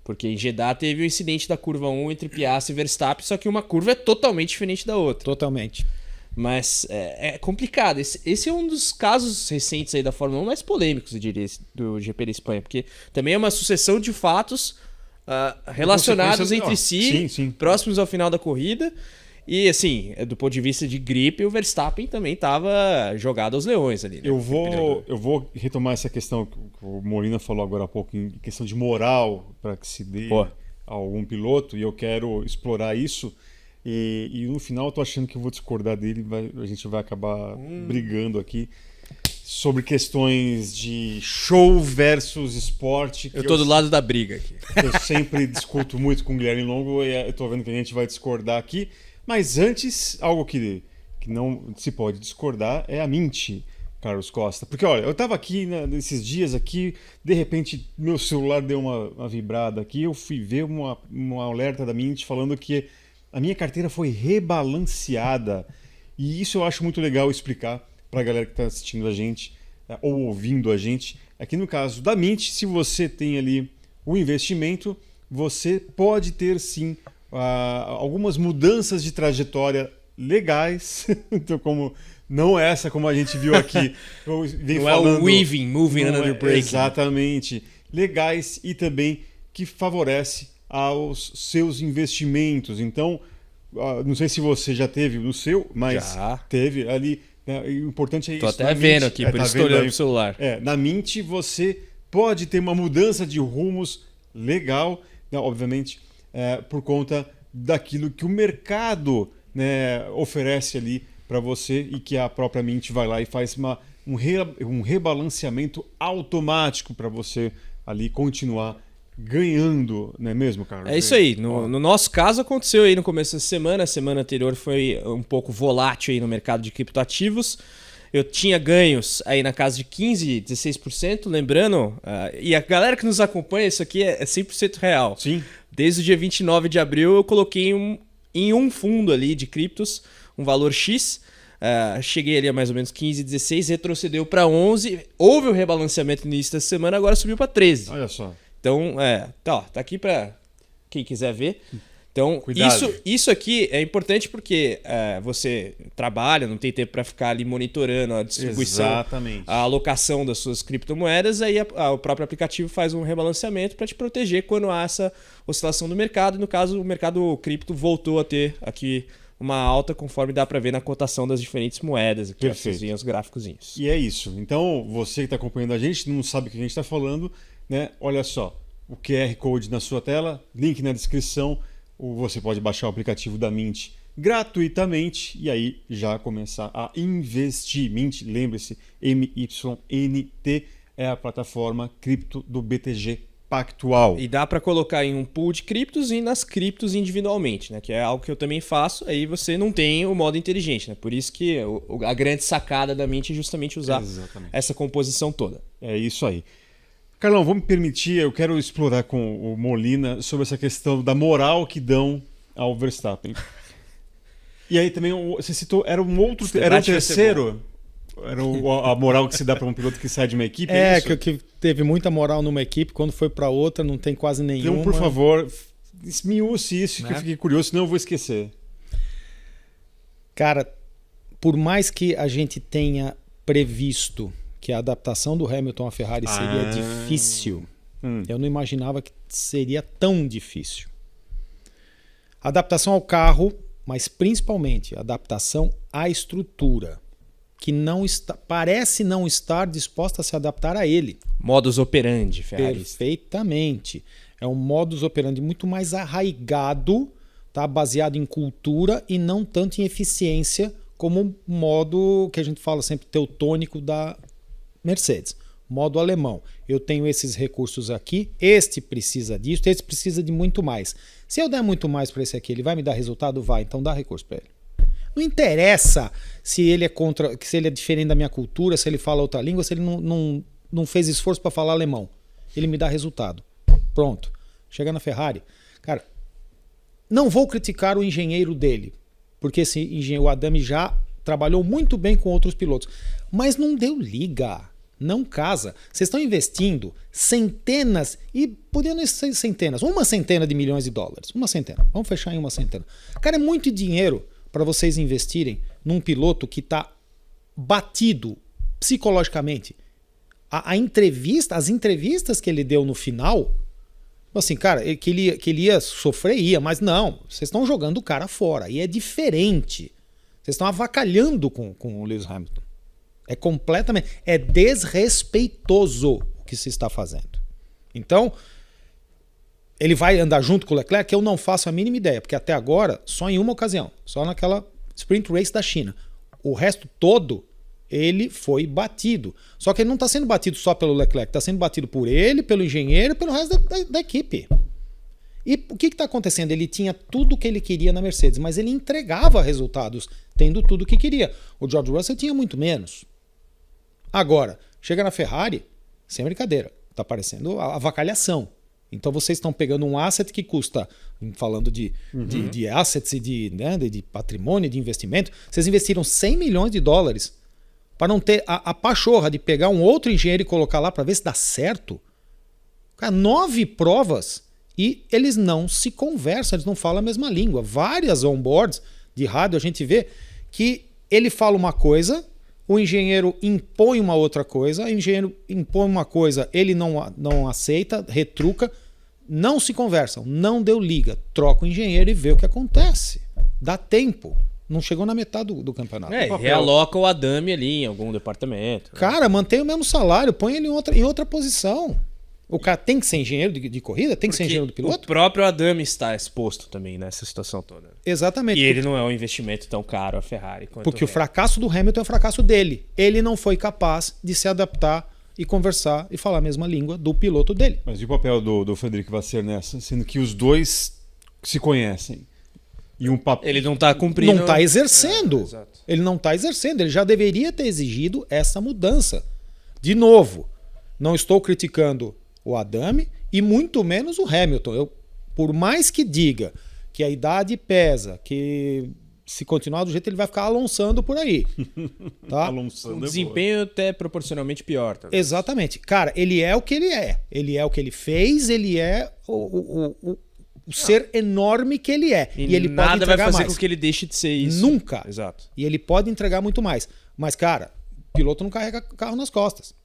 Speaker 3: Porque em Jeddah teve o incidente da curva 1 entre Piastri e Verstappen, só que uma curva é totalmente diferente da outra.
Speaker 2: Totalmente.
Speaker 3: Mas é complicado. Esse é um dos casos recentes aí da Fórmula 1 mais polêmicos, eu diria, do GP da Espanha. Porque também é uma sucessão de fatos relacionados entre si,
Speaker 1: sim.
Speaker 3: próximos ao final da corrida. E assim, do ponto de vista de gripe, o Verstappen também estava jogado aos leões ali. Né?
Speaker 1: Eu vou retomar essa questão que o Molina falou agora há pouco, em questão de moral para que se dê a algum piloto, e eu quero explorar isso. E no final eu tô achando que eu vou discordar dele, a gente vai acabar brigando aqui sobre questões de show versus esporte.
Speaker 3: Eu tô do lado da briga aqui.
Speaker 1: Eu sempre discuto muito com o Guilherme Longo e eu tô vendo que a gente vai discordar aqui. Mas antes, algo que não se pode discordar é a Mint, Carlos Costa. Porque olha, eu tava aqui nesses dias aqui, de repente meu celular deu uma vibrada aqui, eu fui ver uma alerta da Mint falando que a minha carteira foi rebalanceada. E isso eu acho muito legal explicar para a galera que está assistindo a gente ou ouvindo a gente. Aqui no caso da Mint, se você tem ali o investimento, você pode ter sim algumas mudanças de trajetória legais. Então, não é essa como a gente viu aqui.
Speaker 3: Não é o weaving, moving under breaking.
Speaker 1: Exatamente. Legais e também que favorece aos seus investimentos. Então, não sei se você já teve no seu, mas já teve ali. O importante é isso.
Speaker 3: Tô até vendo aqui, por isso estou olhando pro celular.
Speaker 1: Na Mint você pode ter uma mudança de rumos legal, né, obviamente, por conta daquilo que o mercado, né, oferece ali para você e que a própria Mint vai lá e faz um rebalanceamento automático para você ali continuar ganhando, não é mesmo, Carlos?
Speaker 3: É isso aí. No nosso caso aconteceu aí no começo da semana. A semana anterior foi um pouco volátil aí no mercado de criptoativos. Eu tinha ganhos aí na casa de 15%, 16%, lembrando, e a galera que nos acompanha, isso aqui é 100% real.
Speaker 1: Sim.
Speaker 3: Desde o dia 29 de abril eu coloquei em um fundo ali de criptos, um valor X, cheguei ali a mais ou menos 15, 16, retrocedeu para 11, houve o rebalanceamento no início da semana, agora subiu para 13.
Speaker 1: Olha só.
Speaker 3: Então, tá aqui para quem quiser ver. Então,
Speaker 1: Cuidado.
Speaker 3: isso aqui é importante porque você trabalha, não tem tempo para ficar ali monitorando a distribuição,
Speaker 1: Exatamente.
Speaker 3: a alocação das suas criptomoedas, aí o próprio aplicativo faz um rebalanceamento para te proteger quando há essa oscilação do mercado. E no caso, o mercado cripto voltou a ter aqui uma alta, conforme dá para ver na cotação das diferentes moedas. Aqui,
Speaker 1: Perfeito.
Speaker 3: os gráficozinhos.
Speaker 1: E é isso. Então, você que está acompanhando a gente, não sabe o que a gente está falando, né? Olha só, o QR Code na sua tela, link na descrição, ou você pode baixar o aplicativo da Mint gratuitamente e aí já começar a investir. Mint, lembre-se, MYNT é a plataforma cripto do BTG Pactual.
Speaker 3: E dá para colocar em um pool de criptos e nas criptos individualmente, né? Que é algo que eu também faço. Aí você não tem o modo inteligente, né? Por isso que a grande sacada da Mint é justamente usar
Speaker 1: Exatamente.
Speaker 3: essa composição toda.
Speaker 1: É isso aí. Carlão, vamos me permitir, eu quero explorar com o Molina sobre essa questão da moral que dão ao Verstappen. E aí também, você citou, era um outro,
Speaker 3: Esse
Speaker 1: era o
Speaker 3: debate vai ser
Speaker 1: terceiro? Era a moral que se dá para um piloto que sai de uma equipe? É isso?
Speaker 2: que teve muita moral numa equipe, quando foi para outra não tem quase nenhuma.
Speaker 1: Então, por favor, esmiúce isso, que
Speaker 2: Né?
Speaker 1: eu fiquei curioso, senão eu vou esquecer.
Speaker 2: Cara, por mais que a gente tenha previsto que a adaptação do Hamilton à Ferrari seria difícil, eu não imaginava que seria tão difícil. Adaptação ao carro, mas principalmente adaptação à estrutura, que não está, parece não estar disposta a se adaptar a ele.
Speaker 3: Modus operandi, Ferrari.
Speaker 2: Perfeitamente. É um modus operandi muito mais arraigado, tá? Baseado em cultura e não tanto em eficiência, como o modo que a gente fala sempre teutônico da Mercedes. Modo alemão. Eu tenho esses recursos aqui, este precisa disso, este precisa de muito mais. Se eu der muito mais para esse aqui, ele vai me dar resultado? Vai, então dá recurso para ele. Não interessa se ele é contra, se ele é diferente da minha cultura, se ele fala outra língua, se ele não fez esforço para falar alemão. Ele me dá resultado. Pronto. Chega na Ferrari. Cara, não vou criticar o engenheiro dele, porque esse engenheiro, o Adami, já trabalhou muito bem com outros pilotos. Mas não deu liga. Não casa. Vocês estão investindo centenas, e podendo ser centenas, uma centena de milhões de dólares. Uma centena. Vamos fechar em uma centena. Cara, é muito dinheiro para vocês investirem num piloto que está batido psicologicamente. As entrevistas que ele deu no final, assim, cara, que ele ia sofrer, mas não, vocês estão jogando o cara fora, e é diferente. Vocês estão avacalhando com o Lewis Hamilton. É completamente, é desrespeitoso o que se está fazendo. Então, ele vai andar junto com o Leclerc, que eu não faço a mínima ideia, porque até agora, só em uma ocasião, só naquela sprint race da China. O resto todo, ele foi batido. Só que ele não está sendo batido só pelo Leclerc, está sendo batido por ele, pelo engenheiro e pelo resto da equipe. E o que está acontecendo? Ele tinha tudo o que ele queria na Mercedes, mas ele entregava resultados tendo tudo o que queria. O George Russell tinha muito menos. Agora, chega na Ferrari, sem brincadeira, está parecendo a avacalhação. Então vocês estão pegando um asset que custa, falando de assets e de patrimônio, de investimento, vocês investiram 100 milhões de dólares para não ter a pachorra de pegar um outro engenheiro e colocar lá para ver se dá certo. Cara, 9 provas e eles não se conversam, eles não falam a mesma língua. Várias onboards de rádio a gente vê que ele fala uma coisa, o engenheiro impõe uma outra coisa, o engenheiro impõe uma coisa, ele não aceita, retruca, não se conversam, não deu liga, troca o engenheiro e vê o que acontece. Dá tempo. Não chegou na metade do campeonato.
Speaker 3: Realoca o Adami ali em algum departamento.
Speaker 2: Cara, mantém o mesmo salário, põe ele em outra posição. O cara tem que ser engenheiro de corrida? Tem que ser engenheiro do piloto?
Speaker 3: O próprio Adami está exposto também nessa situação toda.
Speaker 2: Exatamente.
Speaker 3: E ele não é um investimento tão caro a Ferrari quanto
Speaker 2: porque o fracasso do Hamilton é o fracasso dele. Ele não foi capaz de se adaptar e conversar e falar a mesma língua do piloto dele.
Speaker 1: Mas e o papel do Frederico Vasseur nessa? Sendo que os dois se conhecem. E
Speaker 3: ele não está cumprindo.
Speaker 2: Não está exercendo.
Speaker 3: Exato.
Speaker 2: Ele não está exercendo. Ele já deveria ter exigido essa mudança. De novo, não estou criticando o Adami e muito menos o Hamilton. Por mais que diga que a idade pesa, que se continuar do jeito ele vai ficar alonçando por aí. Tá?
Speaker 3: O desempenho até proporcionalmente pior. Também.
Speaker 2: Exatamente. Cara, ele é o que ele é. Ele é o que ele fez, ele é ser enorme que ele é. E ele pode
Speaker 3: nada vai
Speaker 2: entregar
Speaker 3: fazer
Speaker 2: mais.
Speaker 3: com que ele deixe de ser isso.
Speaker 2: Nunca.
Speaker 3: Exato.
Speaker 2: E ele pode entregar muito mais. Mas, cara, o piloto não carrega carro nas costas.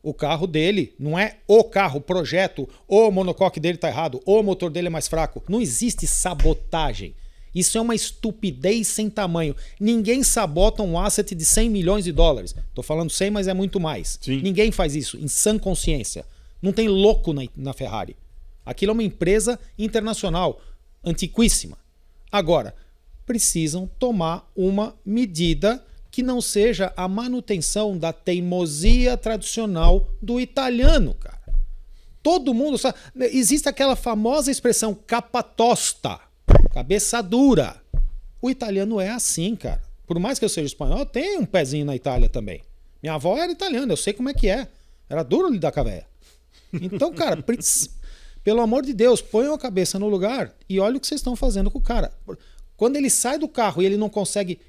Speaker 2: O carro dele não é o carro, o projeto, o monocoque dele tá errado, o motor dele é mais fraco. Não existe sabotagem. Isso é uma estupidez sem tamanho. Ninguém sabota um asset de 100 milhões de dólares. Tô falando 100, mas é muito mais.
Speaker 1: Sim.
Speaker 2: Ninguém faz isso em sã consciência. Não tem louco na Ferrari. Aquilo é uma empresa internacional, antiquíssima. Agora, precisam tomar uma medida que não seja a manutenção da teimosia tradicional do italiano, cara. Todo mundo sabe. Existe aquela famosa expressão capa tosta, cabeça dura. O italiano é assim, cara. Por mais que eu seja espanhol, eu tenho um pezinho na Itália também. Minha avó era italiana, eu sei como é que é. Era duro lidar com a véia. Então, cara, pelo amor de Deus, ponham a cabeça no lugar e olha o que vocês estão fazendo com o cara. Quando ele sai do carro e ele não consegue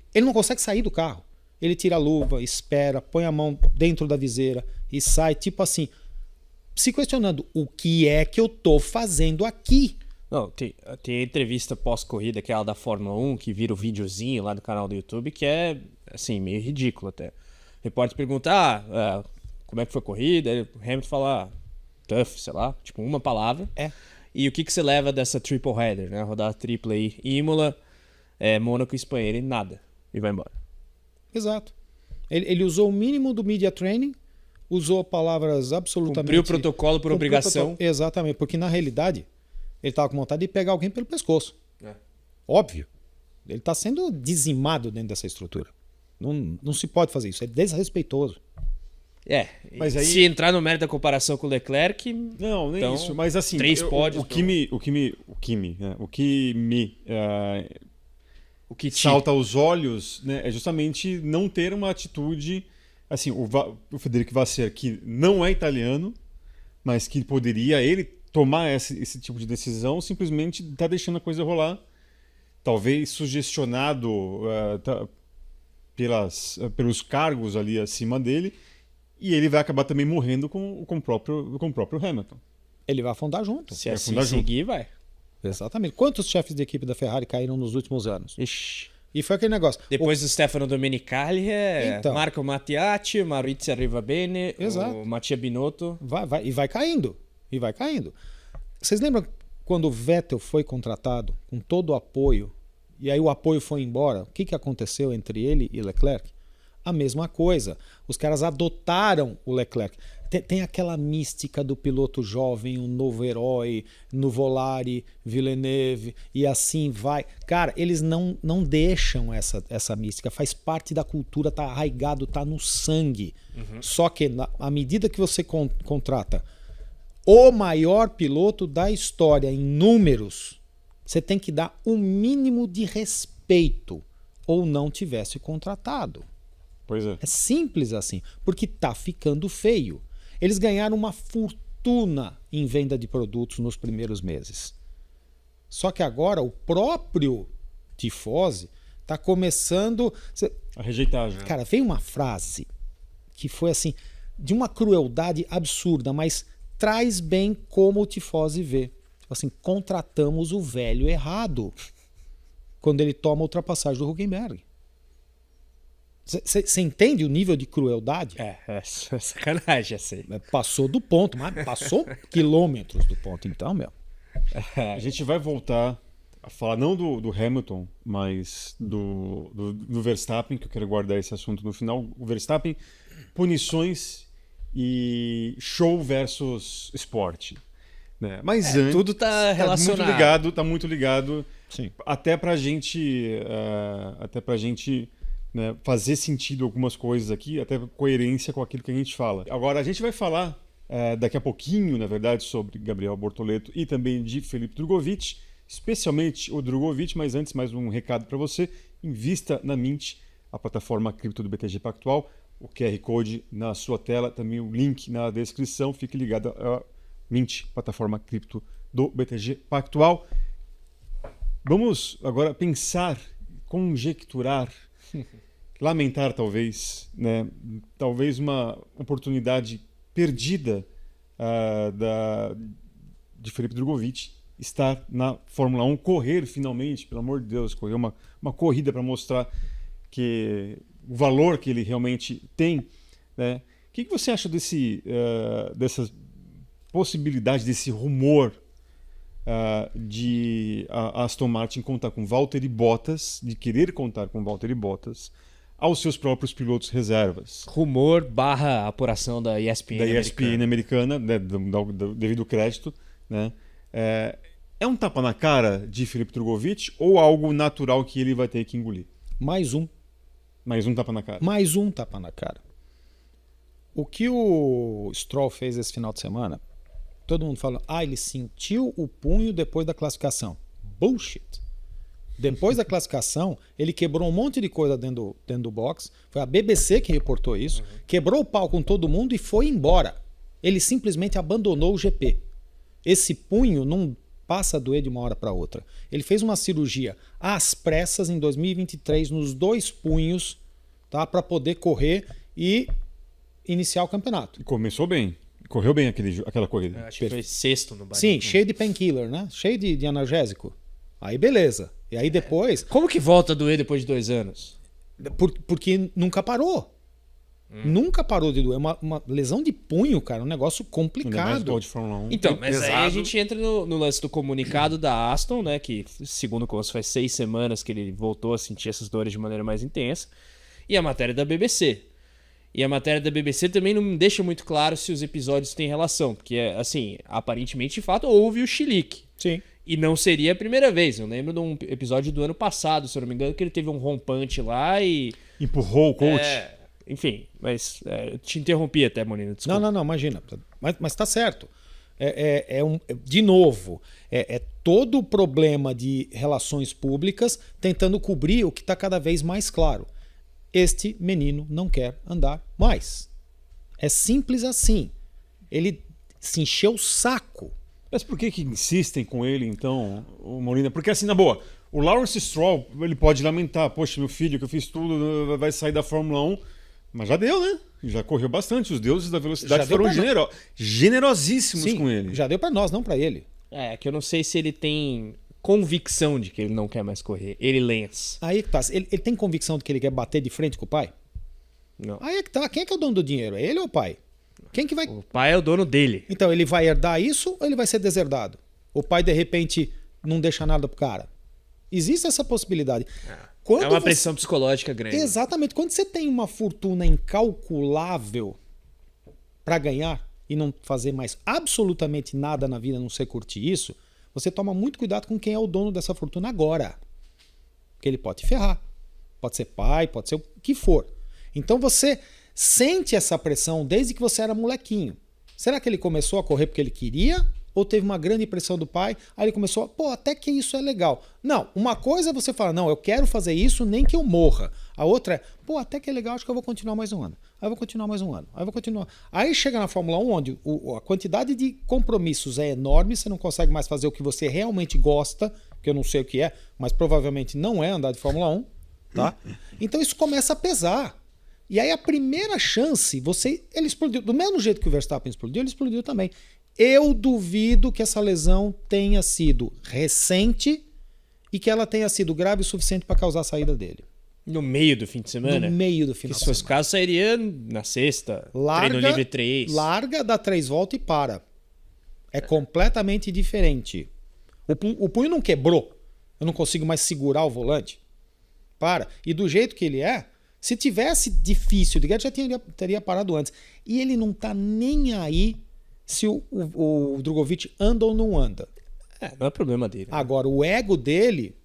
Speaker 2: sair do carro. Ele tira a luva, espera, põe a mão dentro da viseira e sai, tipo assim, se questionando, o que é que eu tô fazendo aqui?
Speaker 3: Não, tem a entrevista pós-corrida, aquela da Fórmula 1, que vira o videozinho lá do canal do YouTube, que é, assim, meio ridículo até. O repórter pergunta, como é que foi a corrida? Aí o Hamilton fala, tough, sei lá, tipo uma palavra. E o que você leva dessa triple header, né? Rodada tripla aí, Imola, Mônaco e Espanha, ele nada, e vai embora.
Speaker 2: Exato. Ele usou o mínimo do media training, usou palavras absolutamente...
Speaker 3: Cumpriu o protocolo por obrigação.
Speaker 2: Exatamente, porque na realidade ele estava com vontade de pegar alguém pelo pescoço. Óbvio. Ele está sendo dizimado dentro dessa estrutura. Não se pode fazer isso, é desrespeitoso.
Speaker 1: Mas aí...
Speaker 3: se entrar no mérito da comparação com o Leclerc...
Speaker 1: Não, nem
Speaker 3: então,
Speaker 1: isso. Mas assim,
Speaker 3: 3 pódios.
Speaker 1: O que me salta aos olhos, né, é justamente não ter uma atitude, assim, o Federico Vasseur, que não é italiano, mas que poderia ele tomar esse tipo de decisão, simplesmente está deixando a coisa rolar, talvez sugestionado pelos cargos ali acima dele, e ele vai acabar também morrendo com o próprio Hamilton.
Speaker 2: Ele vai afundar junto.
Speaker 3: Se assim seguir, vai.
Speaker 2: Exatamente. Quantos chefes de equipe da Ferrari caíram nos últimos anos?
Speaker 3: Ixi.
Speaker 2: E foi aquele negócio.
Speaker 3: Depois do Stefano Domenicali, Marco Mattiacci, Maurizio Arrivabene, o Mattia Binotto.
Speaker 2: Vai caindo. E vai caindo. Vocês lembram quando o Vettel foi contratado com todo o apoio, e aí o apoio foi embora? O que aconteceu entre ele e Leclerc? A mesma coisa. Os caras adotaram o Leclerc. Tem aquela mística do piloto jovem, um novo herói, Nuvolari, Villeneuve, e assim vai. Cara, eles não deixam essa mística. Faz parte da cultura, tá arraigado, tá no sangue. Só que à medida que você contrata o maior piloto da história em números, você tem que dar o mínimo de respeito ou não tivesse contratado.
Speaker 1: Pois é.
Speaker 2: É simples assim, porque tá ficando feio. Eles ganharam uma fortuna em venda de produtos nos primeiros meses. Só que agora o próprio Tifosi tá começando
Speaker 1: a rejeitar já.
Speaker 2: Cara, veio uma frase que foi assim, de uma crueldade absurda, mas traz bem como o Tifosi vê. Tipo assim, contratamos o velho errado quando ele toma a ultrapassagem do Hülkenberg. Você entende o nível de crueldade?
Speaker 3: É sacanagem essa aí.
Speaker 2: Passou do ponto, mas passou quilômetros do ponto. Então, meu.
Speaker 1: A gente vai voltar a falar não do Hamilton, mas do Verstappen, que eu quero guardar esse assunto no final. O Verstappen, punições e show versus esporte. Né? Mas antes,
Speaker 3: tudo tá relacionado.
Speaker 1: Tá muito ligado.
Speaker 2: Sim.
Speaker 1: Até pra gente... né, fazer sentido algumas coisas aqui, até coerência com aquilo que a gente fala. Agora, a gente vai falar daqui a pouquinho, na verdade, sobre Gabriel Bortoleto e também de Felipe Drugovich, especialmente o Drugovich, mas antes, mais um recado para você. Invista na Mint, a plataforma cripto do BTG Pactual, o QR Code na sua tela, também o link na descrição. Fique ligado à Mint, plataforma cripto do BTG Pactual. Vamos agora pensar, conjecturar, lamentar talvez, né? Talvez uma oportunidade perdida de Felipe Drugovich estar na Fórmula 1, correr finalmente, pelo amor de Deus, correr uma corrida para mostrar que o valor que ele realmente tem, né? O que você acha dessa possibilidade, desse rumor de a Aston Martin contar com Valtteri Bottas, de querer contar com Valtteri Bottas aos seus próprios pilotos reservas?
Speaker 3: Rumor / apuração da ESPN
Speaker 1: da ESPN americana, né, devido ao crédito, né? É um tapa na cara de Felipe Drugovich ou algo natural que ele vai ter que engolir?
Speaker 2: Mais um
Speaker 1: tapa na cara.
Speaker 2: Mais um tapa na cara. O que o Stroll fez esse final de semana, todo mundo fala, ele sentiu o punho depois da classificação. Bullshit. Depois da classificação, ele quebrou um monte de coisa dentro do box. Foi a BBC que reportou isso. Quebrou o pau com todo mundo e foi embora. Ele simplesmente abandonou o GP. Esse punho não passa a doer de uma hora para outra. Ele fez uma cirurgia às pressas em 2023 nos 2 punhos, tá, para poder correr e iniciar o campeonato.
Speaker 1: E começou bem. Correu bem aquela corrida.
Speaker 3: Acho que foi sexto no Bahrein.
Speaker 2: Sim, cheio de painkiller, né? Cheio de analgésico. Aí beleza. E aí depois...
Speaker 3: Como que volta a doer depois de 2 anos?
Speaker 2: Porque nunca parou. Nunca parou de doer. Uma lesão de punho, cara, um negócio complicado.
Speaker 1: De Fórmula 1.
Speaker 3: Então, mas
Speaker 2: pesado.
Speaker 3: aí a gente entra no lance do comunicado da Aston, né? Que, segundo o Conso, faz 6 semanas que ele voltou a sentir essas dores de maneira mais intensa. E a matéria da BBC. E a matéria da BBC também não me deixa muito claro se os episódios têm relação. Porque, assim, aparentemente, de fato, houve o chilique.
Speaker 2: Sim.
Speaker 3: E não seria a primeira vez. Eu lembro de um episódio do ano passado, se eu não me engano, que ele teve um rompante lá e...
Speaker 1: Empurrou o coach.
Speaker 3: Enfim, mas eu te interrompi até, Molina, desculpa.
Speaker 2: Não, imagina. Mas tá certo. De novo, todo o problema de relações públicas tentando cobrir o que está cada vez mais claro. Este menino não quer andar mais. É simples assim. Ele se encheu o saco.
Speaker 1: Mas por que insistem com ele, então, o Molina? Porque, assim, na boa, o Lawrence Stroll, ele pode lamentar, poxa, meu filho, que eu fiz tudo, vai sair da Fórmula 1, mas já deu, né? Já correu bastante. Os deuses da velocidade foram generosíssimos com ele.
Speaker 2: Já deu para nós, não para ele.
Speaker 3: Que eu não sei se ele tem convicção de que ele não quer mais correr. Ele Lance.
Speaker 2: Aí que tá. Ele tem convicção de que ele quer bater de frente com o pai?
Speaker 3: Não.
Speaker 2: Aí é que tá. Quem é que é o dono do dinheiro? É ele ou o pai? Quem que vai...
Speaker 3: O pai é o dono dele.
Speaker 2: Então, ele vai herdar isso ou ele vai ser deserdado? O pai, de repente, não deixa nada pro cara? Existe essa possibilidade.
Speaker 3: É uma pressão psicológica grande.
Speaker 2: Exatamente. Quando você tem uma fortuna incalculável para ganhar e não fazer mais absolutamente nada na vida, a não ser curtir isso, você toma muito cuidado com quem é o dono dessa fortuna agora. Porque ele pode te ferrar. Pode ser pai, pode ser o que for. Então você sente essa pressão desde que você era molequinho. Será que ele começou a correr porque ele queria? Ou teve uma grande pressão do pai? Aí ele começou, até que isso é legal. Não, uma coisa é você falar, não, eu quero fazer isso nem que eu morra. A outra é, até que é legal, acho que eu vou continuar mais um ano. Aí eu vou continuar mais um ano. Aí eu vou continuar. Aí chega na Fórmula 1, onde a quantidade de compromissos é enorme, você não consegue mais fazer o que você realmente gosta, que eu não sei o que é, mas provavelmente não é andar de Fórmula 1, tá? Então isso começa a pesar. E aí a primeira chance, ele explodiu. Do mesmo jeito que o Verstappen explodiu, ele explodiu também. Eu duvido que essa lesão tenha sido recente e que ela tenha sido grave o suficiente para causar a saída dele.
Speaker 3: No meio do fim de semana?
Speaker 2: No meio do final de semana.
Speaker 3: Se fosse o caso, sairia na sexta. Treino livre 3.
Speaker 2: Larga, dá 3 voltas e para. É completamente diferente. O punho não quebrou. Eu não consigo mais segurar o volante. Para. E do jeito que ele é, se tivesse difícil de guerra, já teria parado antes. E ele não tá nem aí se o Drugovich anda ou não anda.
Speaker 3: Não é problema dele. Né?
Speaker 2: Agora, o ego dele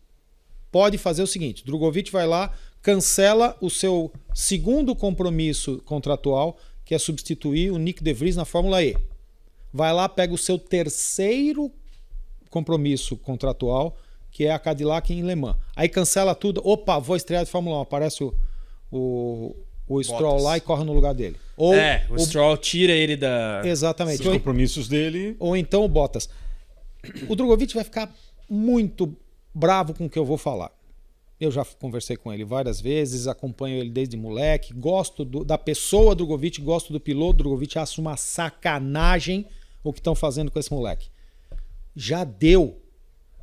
Speaker 2: pode fazer o seguinte: Drugovich vai lá, cancela o seu segundo compromisso contratual, que é substituir o Nick De Vries na Fórmula E. Vai lá, pega o seu terceiro compromisso contratual, que é a Cadillac em Le Mans. Aí cancela tudo. Opa, vou estrear de Fórmula 1. Aparece o Stroll lá e corre no lugar dele. Ou
Speaker 3: o Stroll tira ele da...
Speaker 2: Exatamente.
Speaker 1: Os compromissos dele.
Speaker 2: Ou então o Bottas. O Drugovich vai ficar muito bravo com o que eu vou falar. Eu já conversei com ele várias vezes, acompanho ele desde moleque, gosto da pessoa Drugovich, gosto do piloto Drugovich, acho uma sacanagem o que estão fazendo com esse moleque. já deu.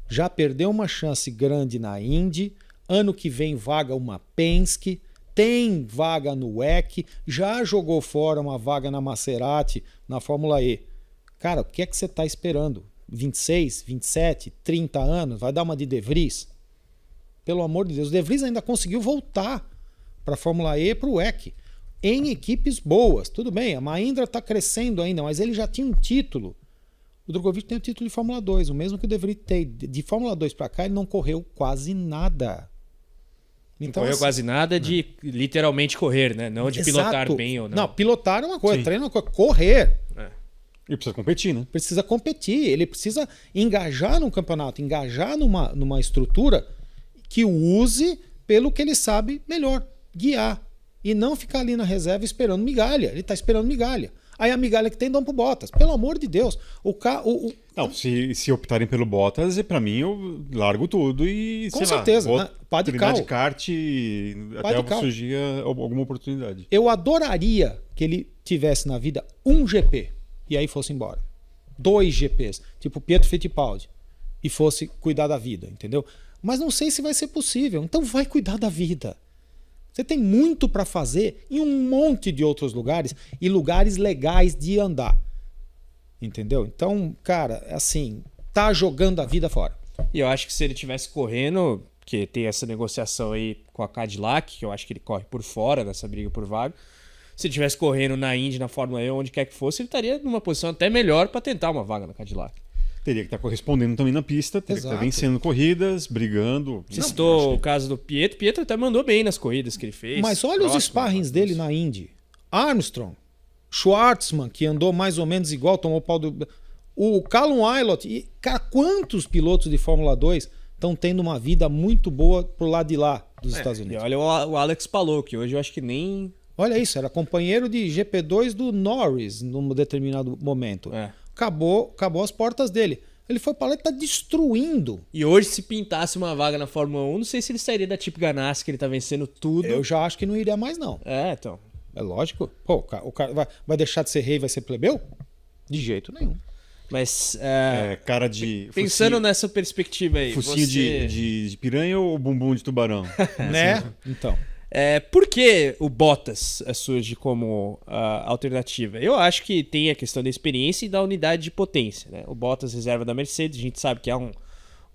Speaker 2: Já perdeu uma chance grande na Indy. Ano que vem vaga uma Penske. Tem vaga no WEC. Já jogou fora uma vaga na Maserati, na Fórmula E. Cara, o que é que você está esperando? 26, 27, 30 anos? Vai dar uma de De Vries? Pelo amor de Deus. O De Vries ainda conseguiu voltar para a Fórmula E e para o WEC. Em equipes boas. Tudo bem, a Mahindra está crescendo ainda, mas ele já tinha um título. O Drogovic tem o título de Fórmula 2, o mesmo que o De Vries tem. De Fórmula 2 para cá, ele não correu quase nada.
Speaker 3: Então, não correu quase nada de literalmente correr, né? Não de pilotar bem ou não.
Speaker 2: Não, pilotar é uma coisa, treino é uma coisa. Correr.
Speaker 1: E precisa competir, né?
Speaker 2: Precisa competir, ele precisa engajar num campeonato, engajar numa estrutura que o use pelo que ele sabe melhor, guiar. E não ficar ali na reserva esperando migalha. Ele está esperando migalha. Aí a migalha que tem dão pro Bottas. Pelo amor de Deus.
Speaker 1: Não, se optarem pelo Bottas, para mim eu largo tudo e
Speaker 2: com certeza,
Speaker 1: vou
Speaker 2: né? Pá de
Speaker 1: treinar
Speaker 2: cal.
Speaker 1: de kart até surgir alguma oportunidade.
Speaker 2: Eu adoraria que ele tivesse na vida um GP e aí fosse embora. 2 GPs, tipo Pietro Fittipaldi, e fosse cuidar da vida, entendeu? Mas não sei se vai ser possível. Então vai cuidar da vida. Você tem muito para fazer em um monte de outros lugares e lugares legais de andar. Entendeu? Então, cara, assim, tá jogando a vida fora.
Speaker 3: E eu acho que se ele tivesse correndo, que tem essa negociação aí com a Cadillac, que eu acho que ele corre por fora dessa briga por vaga, se ele tivesse correndo na Indy, na Fórmula E, onde quer que fosse, ele estaria numa posição até melhor para tentar uma vaga na Cadillac.
Speaker 1: Teria que estar correspondendo também na pista, teria que estar vencendo corridas, brigando.
Speaker 3: Você citou o caso do Pietro. Pietro até mandou bem nas corridas que ele fez.
Speaker 2: Mas olha os sparrings dele na Indy. Armstrong, Schwartzman, que andou mais ou menos igual, tomou o pau do... O Callum Ilott. E, cara, quantos pilotos de Fórmula 2 estão tendo uma vida muito boa pro lado de lá dos Estados Unidos?
Speaker 3: E olha o Alex Palou, que hoje eu acho que nem...
Speaker 2: Olha isso, era companheiro de GP2 do Norris num determinado momento. Acabou as portas dele. Ele foi para lá e tá destruindo.
Speaker 3: E hoje, se pintasse uma vaga na Fórmula 1, não sei se ele sairia da Chip Ganassi, que ele tá vencendo tudo.
Speaker 2: Eu já acho que não iria mais, não.
Speaker 3: Então.
Speaker 2: É lógico. Pô, o cara vai deixar de ser rei e vai ser plebeu? De jeito nenhum.
Speaker 3: Mas,
Speaker 1: cara de...
Speaker 3: pensando nessa perspectiva aí...
Speaker 1: Focinho de piranha ou bumbum de tubarão?
Speaker 2: Né? Então...
Speaker 3: por que o Bottas surge como alternativa? Eu acho que tem a questão da experiência e da unidade de potência, né? O Bottas reserva da Mercedes, a gente sabe que há um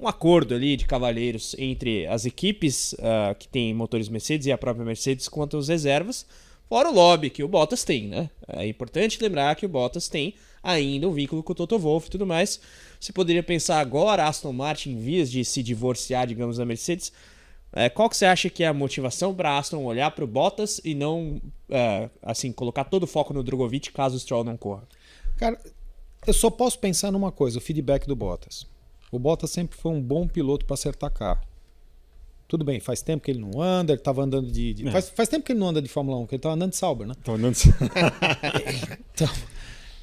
Speaker 3: acordo ali de cavalheiros entre as equipes que têm motores Mercedes e a própria Mercedes quanto às reservas, fora o lobby que o Bottas tem, né? É importante lembrar que o Bottas tem ainda um vínculo com o Toto Wolff e tudo mais. Você poderia pensar agora, Aston Martin, em vias de se divorciar, digamos, da Mercedes. Qual que você acha que é a motivação para a Aston olhar para o Bottas e não assim, colocar todo o foco no Drogovic caso o Stroll não corra?
Speaker 2: Cara, eu só posso pensar numa coisa, o feedback do Bottas. O Bottas sempre foi um bom piloto para acertar carro. Tudo bem, faz tempo que ele não anda, ele estava andando faz tempo que ele não anda de Fórmula 1, que ele estava andando de Sauber, né?
Speaker 1: Estava andando de... Então,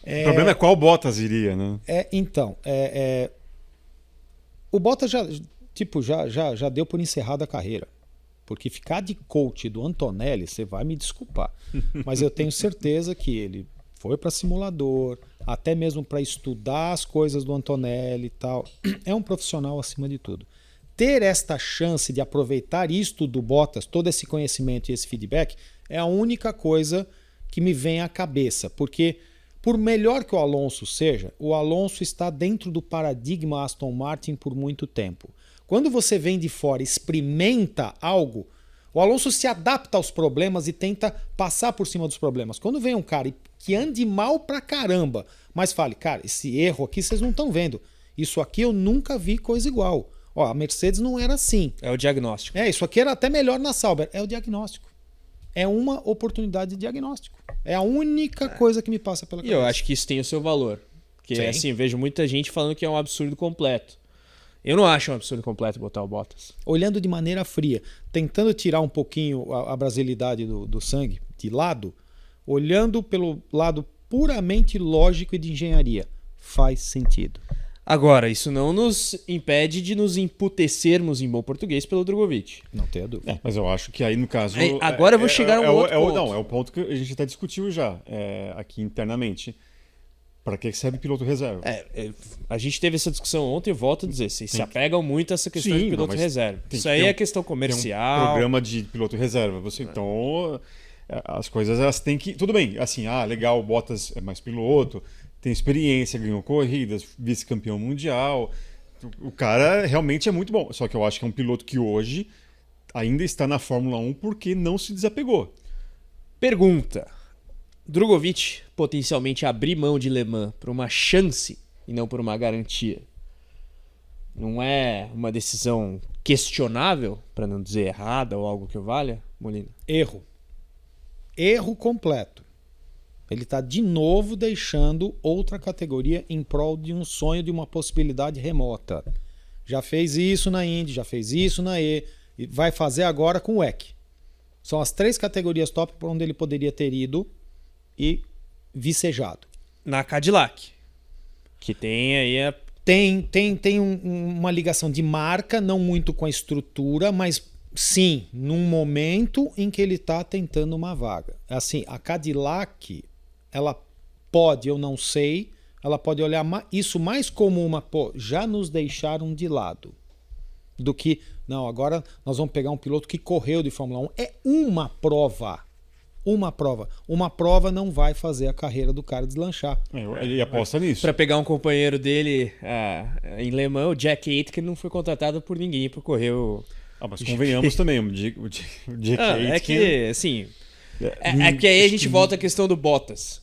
Speaker 1: o problema é qual Bottas iria, né?
Speaker 2: O Bottas já deu por encerrada a carreira. Porque ficar de coach do Antonelli, você vai me desculpar. Mas eu tenho certeza que ele foi para simulador, até mesmo para estudar as coisas do Antonelli e tal. É um profissional acima de tudo. Ter esta chance de aproveitar isto do Bottas, todo esse conhecimento e esse feedback, é a única coisa que me vem à cabeça. Porque, por melhor que o Alonso seja, o Alonso está dentro do paradigma Aston Martin por muito tempo. Quando você vem de fora e experimenta algo, o Alonso se adapta aos problemas e tenta passar por cima dos problemas. Quando vem um cara que ande mal pra caramba, mas fale, cara, esse erro aqui vocês não estão vendo. Isso aqui eu nunca vi coisa igual. Ó, a Mercedes não era assim.
Speaker 3: É o diagnóstico.
Speaker 2: Isso aqui era até melhor na Sauber. É o diagnóstico. É uma oportunidade de diagnóstico. É a única coisa que me passa pela cabeça.
Speaker 3: E eu acho que isso tem o seu valor. Porque, assim, vejo muita gente falando que é um absurdo completo. Eu não acho um absurdo completo botar o Bottas.
Speaker 2: Olhando de maneira fria, tentando tirar um pouquinho a brasilidade do sangue de lado, olhando pelo lado puramente lógico e de engenharia, faz sentido.
Speaker 3: Agora, isso não nos impede de nos emputecermos em bom português pelo Drogovic.
Speaker 2: Não tenho dúvida.
Speaker 1: Mas eu acho que aí, no caso...
Speaker 3: Agora eu vou chegar a um outro ponto.
Speaker 1: Não, é o ponto que a gente até discutiu já aqui internamente. Para que serve piloto reserva?
Speaker 3: A gente teve essa discussão ontem e volto a dizer, vocês se apegam muito a essa questão
Speaker 1: Sim,
Speaker 3: de piloto
Speaker 1: mas
Speaker 3: reserva.
Speaker 1: tem
Speaker 3: Isso
Speaker 1: que
Speaker 3: aí
Speaker 1: ter
Speaker 3: é questão comercial.
Speaker 1: Tem um programa de piloto reserva. Então, as coisas elas têm que... Tudo bem, assim, legal, o Bottas é mais piloto, tem experiência, ganhou corridas, vice-campeão mundial. O cara realmente é muito bom. Só que eu acho que é um piloto que hoje ainda está na Fórmula 1 porque não se desapegou.
Speaker 3: Pergunta. Drogovic potencialmente abrir mão de Le Mans por uma chance e não por uma garantia. Não é uma decisão questionável, para não dizer errada ou algo que valha, Molina?
Speaker 2: Erro. Erro completo. Ele está de novo deixando outra categoria em prol de um sonho, de uma possibilidade remota. Já fez isso na Indy, já fez isso na E, e vai fazer agora com o WEC. São as 3 categorias top por onde ele poderia ter ido e vicejado.
Speaker 3: Na Cadillac, que tem aí
Speaker 2: Tem uma ligação de marca, não muito com a estrutura, mas sim, num momento em que ele está tentando uma vaga. Assim, a Cadillac, ela pode, eu não sei, ela pode olhar isso mais como já nos deixaram de lado. Do que, não, agora nós vamos pegar um piloto que correu de Fórmula 1. É uma prova. Uma prova. Uma prova não vai fazer a carreira do cara deslanchar.
Speaker 1: Ele aposta nisso.
Speaker 3: Para pegar um companheiro dele em Le Mans, o Jack Aitken não foi contratado por ninguém para correr o...
Speaker 1: Mas convenhamos também, o Jack Aitken...
Speaker 3: É que, assim... É que aí a gente volta à questão do Bottas.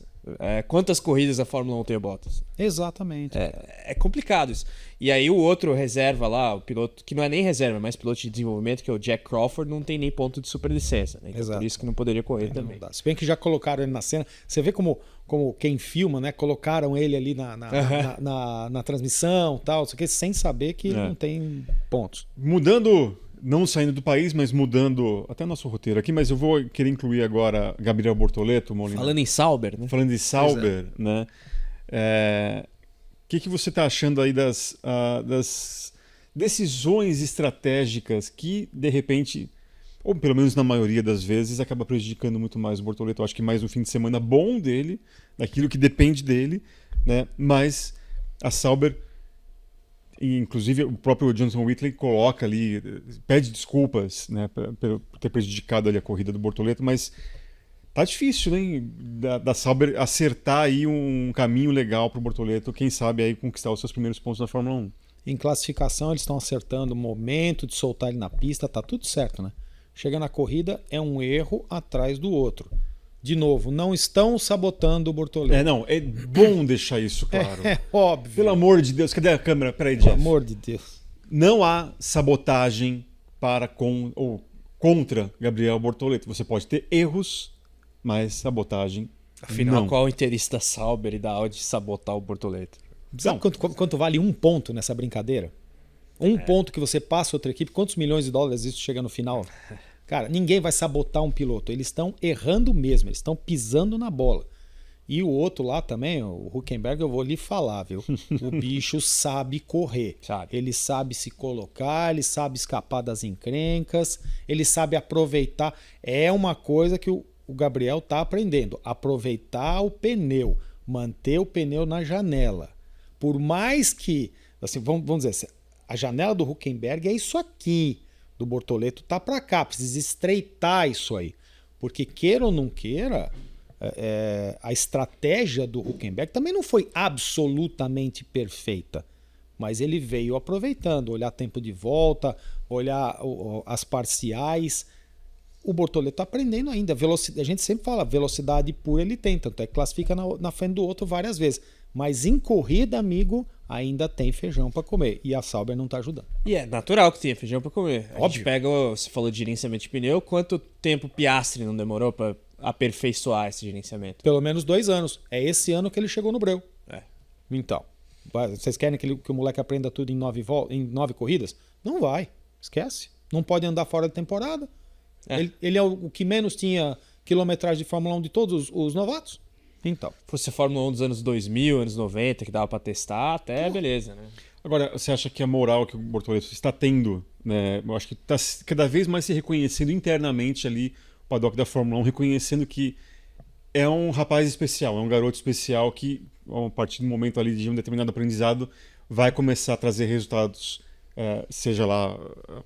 Speaker 3: Quantas corridas a Fórmula 1 tem o Bottas?
Speaker 2: Exatamente.
Speaker 3: É complicado isso. E aí o outro reserva lá, o piloto, que não é nem reserva, mas piloto de desenvolvimento, que é o Jack Crawford, não tem nem ponto de superlicença. Né? Então, por isso que não poderia correr também.
Speaker 2: Se bem que já colocaram ele na cena. Você vê como quem filma, né? Colocaram ele ali na transmissão, tal, isso aqui, sem saber que não tem pontos.
Speaker 1: Mudando, não saindo do país, mas mudando até nosso roteiro aqui, mas eu vou querer incluir agora Gabriel Bortoleto, Molina.
Speaker 3: Falando em Sauber, né?
Speaker 1: Falando de Sauber, né? O que você está achando aí das decisões estratégicas que, de repente, ou pelo menos na maioria das vezes, acaba prejudicando muito mais o Bortoleto? Eu acho que mais um fim de semana bom dele, daquilo que depende dele, né? Mas a Sauber, e inclusive o próprio Jonathan Whitley coloca ali, pede desculpas, né, por ter prejudicado ali a corrida do Bortoleto, mas tá difícil, né, da Sauber acertar aí um caminho legal para o Bortoleto, quem sabe aí conquistar os seus primeiros pontos na Fórmula 1.
Speaker 2: Em classificação eles estão acertando o momento de soltar ele na pista, tá tudo certo, né? Chega na corrida, é um erro atrás do outro. De novo, não estão sabotando o Bortoleto.
Speaker 1: É bom deixar isso claro.
Speaker 2: É óbvio.
Speaker 1: Pelo amor de Deus, cadê a câmera? Peraí, Jeff.
Speaker 2: Pelo amor de Deus.
Speaker 1: Não há sabotagem ou contra Gabriel Bortoleto. Você pode ter erros, mas sabotagem
Speaker 3: Afinal,
Speaker 1: não.
Speaker 3: qual o interesse da Sauber e da Audi de sabotar o Bortoleto?
Speaker 2: Sabe quanto vale um ponto nessa brincadeira? Um ponto que você passa outra equipe, quantos milhões de dólares isso chega no final? Cara, ninguém vai sabotar um piloto. Eles estão errando mesmo, eles estão pisando na bola. E o outro lá também, o Hülkenberg, eu vou lhe falar, viu? O bicho sabe correr. Ele sabe se colocar, ele sabe escapar das encrencas, ele sabe aproveitar. É uma coisa que o Gabriel está aprendendo. Aproveitar o pneu, manter o pneu na janela. Por mais que, assim, vamos dizer, a janela do Hülkenberg é isso aqui. Do Bortoleto tá para cá, precisa estreitar isso aí. Porque queira ou não queira, a estratégia do Hülkenberg também não foi absolutamente perfeita. Mas ele veio aproveitando, olhar tempo de volta, olhar as parciais. O Bortoleto está aprendendo ainda. A gente sempre fala, velocidade pura ele tem, tanto é que classifica na frente do outro várias vezes. Mas em corrida, amigo, ainda tem feijão para comer. E a Sauber não está ajudando.
Speaker 3: E é natural que tenha feijão para comer.
Speaker 2: Óbvio.
Speaker 3: A gente pega, você falou de gerenciamento de pneu, quanto tempo Piastri não demorou para aperfeiçoar esse gerenciamento?
Speaker 2: Pelo menos 2 anos. É esse ano que ele chegou no breu. Então, vocês querem que o moleque aprenda tudo em 9 corridas? Não vai. Esquece. Não pode andar fora de temporada. Ele é o que menos tinha quilometragem de Fórmula 1 de todos os novatos. Então.
Speaker 3: Fosse a Fórmula 1 dos anos 2000, anos 90, que dava para testar, até beleza, né?
Speaker 1: Agora, você acha que a moral que o Bortoleto está tendo, né? Eu acho que está cada vez mais se reconhecendo internamente ali, o paddock da Fórmula 1, reconhecendo que é um rapaz especial, é um garoto especial que a partir do momento ali de um determinado aprendizado, vai começar a trazer resultados, seja lá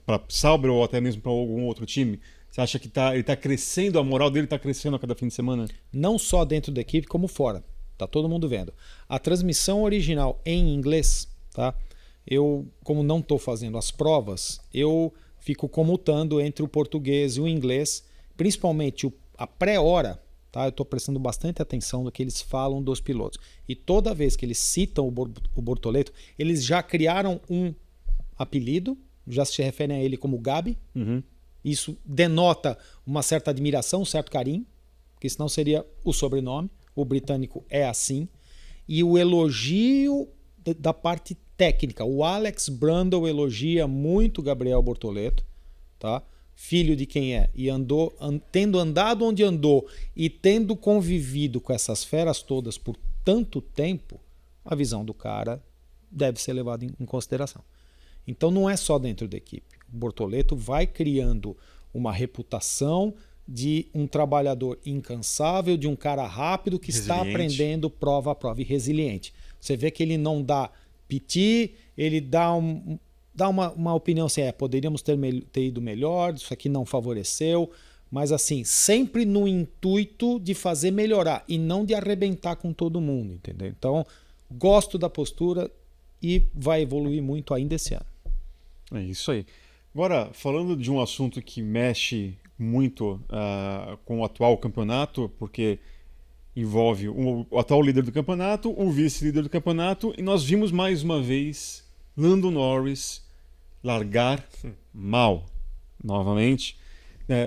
Speaker 1: para Sauber ou até mesmo para algum outro time? Você acha que ele está crescendo, a moral dele está crescendo a cada fim de semana?
Speaker 2: Não só dentro da equipe, como fora. Tá todo mundo vendo. A transmissão original em inglês, tá? Eu, como não estou fazendo as provas, eu fico comutando entre o português e o inglês, principalmente a pré-hora, tá? Eu estou prestando bastante atenção no que eles falam dos pilotos. E toda vez que eles citam o Bortoleto, eles já criaram um apelido, já se referem a ele como Gabi.
Speaker 1: Uhum.
Speaker 2: Isso denota uma certa admiração, um certo carinho, porque senão seria o sobrenome. O britânico é assim. E o elogio da parte técnica. O Alex Brundle elogia muito Gabriel Bortoleto, tá? Filho de quem é. E tendo andado onde andou e tendo convivido com essas feras todas por tanto tempo, a visão do cara deve ser levada em consideração. Então não é só dentro da equipe. O Bortoleto vai criando uma reputação de um trabalhador incansável, de um cara rápido que está aprendendo prova a prova e resiliente. Você vê que ele não dá piti, ele dá uma opinião assim, poderíamos ter ido melhor, isso aqui não favoreceu, mas assim, sempre no intuito de fazer melhorar e não de arrebentar com todo mundo, entendeu? Então, gosto da postura e vai evoluir muito ainda esse ano.
Speaker 1: É isso aí. Agora, falando de um assunto que mexe muito com o atual campeonato, porque envolve o atual líder do campeonato, o vice-líder do campeonato, e nós vimos mais uma vez Lando Norris largar mal, novamente.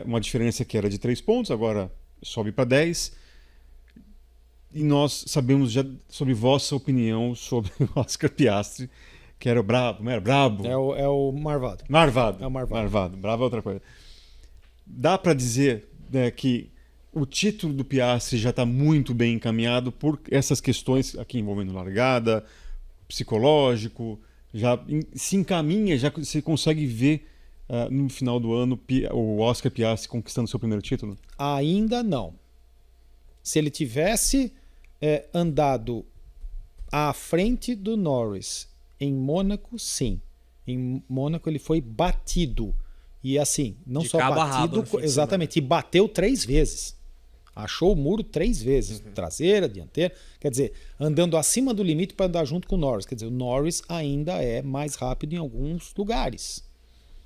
Speaker 1: Uma diferença que era de 3 pontos, agora sobe para 10. E nós sabemos já sobre vossa opinião sobre o Oscar Piastri, que era o brabo, não era brabo?
Speaker 2: É o Marvado.
Speaker 1: Marvado.
Speaker 2: É o Marvado.
Speaker 1: Marvado. Bravo é outra coisa. Dá para dizer, né, que o título do Piastri já está muito bem encaminhado por essas questões aqui envolvendo largada, psicológico, já se encaminha, já você consegue ver no final do ano o Oscar Piastri conquistando seu primeiro título?
Speaker 2: Ainda não. Se ele tivesse andado à frente do Norris em Mônaco, sim. Em Mônaco ele foi batido. E assim, não
Speaker 3: de
Speaker 2: só batido, exatamente, e bateu 3 vezes. Achou o muro 3 vezes, traseira, dianteira. Quer dizer, andando acima do limite para andar junto com o Norris. Quer dizer, o Norris ainda é mais rápido em alguns lugares.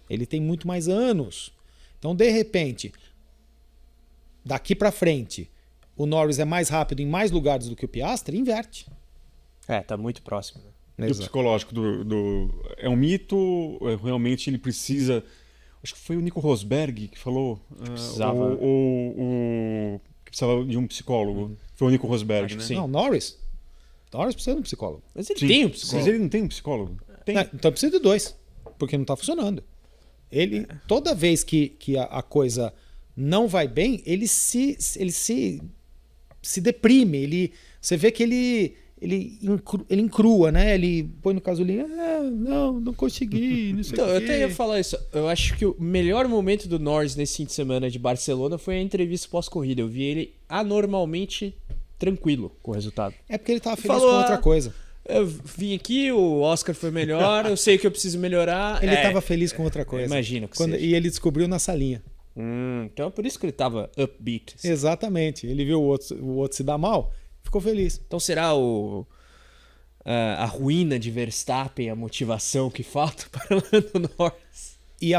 Speaker 2: Ele tem muito mais anos. Então, de repente, daqui para frente, o Norris é mais rápido em mais lugares do que o Piastri, inverte.
Speaker 3: Tá muito próximo.
Speaker 1: E o psicológico é um mito? Realmente ele precisa... Acho que foi o Nico Rosberg que falou.
Speaker 3: Precisava.
Speaker 1: Que precisava de um psicólogo. Foi o Nico Rosberg, né?
Speaker 2: Sim. Não, Norris. Norris precisa de um psicólogo.
Speaker 3: Mas ele tem um psicólogo.
Speaker 1: Mas ele não tem um psicólogo? Tem.
Speaker 2: Não, então precisa de 2, porque não está funcionando. Toda vez que a coisa não vai bem, ele se deprime. Você vê que ele encrua, né? Ele põe no casulinho, não consegui, não sei
Speaker 3: Então,
Speaker 2: o
Speaker 3: eu
Speaker 2: quê.
Speaker 3: até ia falar isso. Eu acho que o melhor momento do Norris nesse fim de semana de Barcelona foi a entrevista pós-corrida. Eu vi ele anormalmente tranquilo com o resultado.
Speaker 2: É porque ele estava feliz
Speaker 3: Falou,
Speaker 2: com outra coisa.
Speaker 3: Eu vim aqui, o Oscar foi melhor, eu sei que eu preciso melhorar.
Speaker 2: Ele estava feliz com outra coisa.
Speaker 3: Imagino que seja.
Speaker 2: E ele descobriu na salinha.
Speaker 3: Então é por isso que ele estava upbeat. Assim.
Speaker 2: Exatamente. Ele viu o outro se dar mal, ficou feliz.
Speaker 3: Então será a ruína de Verstappen, a motivação que falta para o Lando Norris?
Speaker 2: E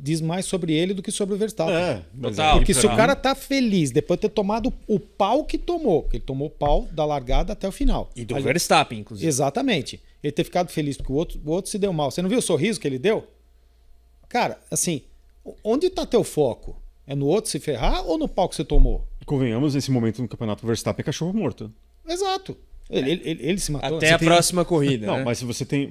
Speaker 2: diz mais sobre ele do que sobre o Verstappen.
Speaker 3: Total.
Speaker 2: Porque se o cara tá feliz depois de ter tomado o pau que tomou, porque ele tomou o pau da largada até o final.
Speaker 3: E do Verstappen, inclusive.
Speaker 2: Exatamente. Ele ter ficado feliz porque o outro se deu mal. Você não viu o sorriso que ele deu? Cara, assim, onde tá teu foco? É no outro se ferrar ou no pau que você tomou?
Speaker 1: Convenhamos, nesse momento no campeonato, o Verstappen é cachorro morto.
Speaker 2: Exato. Ele se matou.
Speaker 3: Até a próxima corrida.
Speaker 1: Não,
Speaker 3: né?
Speaker 1: mas se você tem...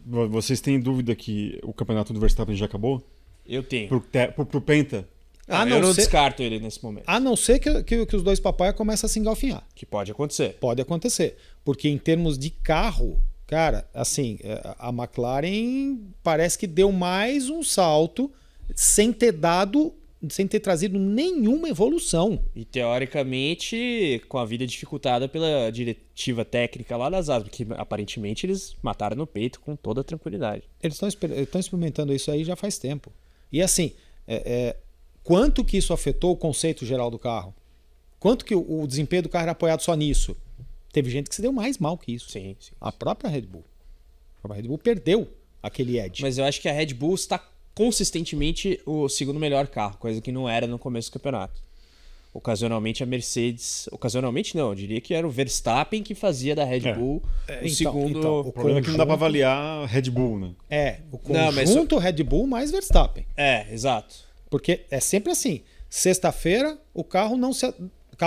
Speaker 1: Vocês têm dúvida que o campeonato do Verstappen já acabou?
Speaker 3: Eu tenho.
Speaker 1: Pro Penta?
Speaker 3: Eu não descarto ele nesse momento.
Speaker 2: A não ser que os dois papaias começam a se engalfinhar.
Speaker 3: Que pode acontecer.
Speaker 2: Pode acontecer. Porque em termos de carro, cara, assim, a McLaren parece que deu mais um salto sem ter dado sem ter trazido nenhuma evolução.
Speaker 3: E teoricamente, com a vida dificultada pela diretiva técnica lá das asas, porque aparentemente eles mataram no peito com toda tranquilidade.
Speaker 2: Eles estão experimentando isso aí já faz tempo. E assim, quanto que isso afetou o conceito geral do carro? Quanto que o desempenho do carro era apoiado só nisso? Teve gente que se deu mais mal que isso.
Speaker 3: Sim.
Speaker 2: A própria Red Bull. A Red Bull perdeu aquele edge.
Speaker 3: Mas eu acho que a Red Bull está consistentemente o segundo melhor carro, coisa que não era no começo do campeonato. Ocasionalmente a Mercedes... Ocasionalmente não, eu diria que era o Verstappen que fazia da Red Bull o segundo...
Speaker 1: O problema é que não dá pra avaliar Red Bull, né?
Speaker 2: O conjunto Red Bull mais Verstappen.
Speaker 3: Exato.
Speaker 2: Porque é sempre assim. Sexta-feira, o carro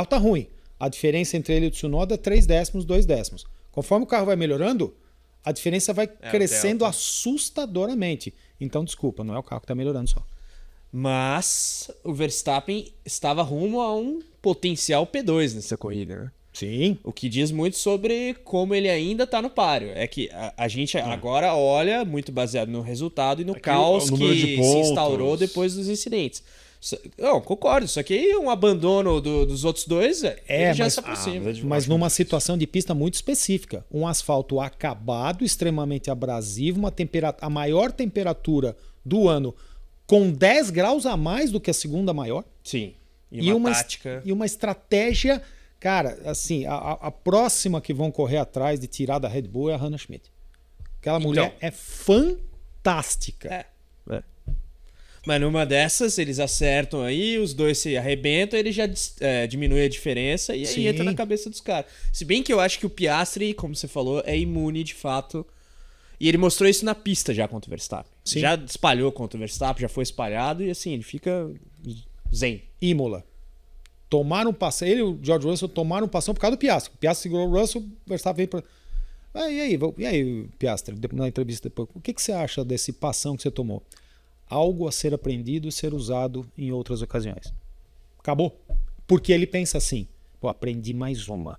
Speaker 2: tá ruim. A diferença entre ele e o Tsunoda é 3 décimos, 2 décimos. Conforme o carro vai melhorando, a diferença vai crescendo assustadoramente. Então, desculpa, não é o carro que está melhorando só.
Speaker 3: Mas o Verstappen estava rumo a um potencial P2 nessa corrida, né?
Speaker 2: Sim.
Speaker 3: O que diz muito sobre como ele ainda está no páreo. É que a gente agora olha muito baseado no resultado e no caos que se instaurou depois dos incidentes. Não, concordo. Só que um abandono dos outros dois já se aproxima.
Speaker 2: Mas numa situação de pista muito específica. Um asfalto acabado, extremamente abrasivo, a maior temperatura do ano com 10 graus a mais do que a segunda maior.
Speaker 3: Sim.
Speaker 2: E uma estratégia... Cara, assim, a próxima que vão correr atrás de tirar da Red Bull é a Hannah Schmidt. Aquela mulher é fantástica.
Speaker 3: Mas numa dessas, eles acertam aí, os dois se arrebentam, ele já diminui a diferença e aí entra na cabeça dos caras. Se bem que eu acho que o Piastri, como você falou, é imune de fato. E ele mostrou isso na pista já contra o Verstappen.
Speaker 2: Sim.
Speaker 3: Já espalhou contra o Verstappen, já foi espalhado e assim, ele fica zen.
Speaker 2: Imola. Tomaram um passão. Ele e o George Russell tomaram um passão por causa do Piastri. O Piastri segurou o Russell, o Verstappen veio pra... E aí, Piastri, na entrevista depois, o que você acha desse passão que você tomou? Algo a ser aprendido e ser usado em outras ocasiões. Acabou. Porque ele pensa assim, aprendi mais uma.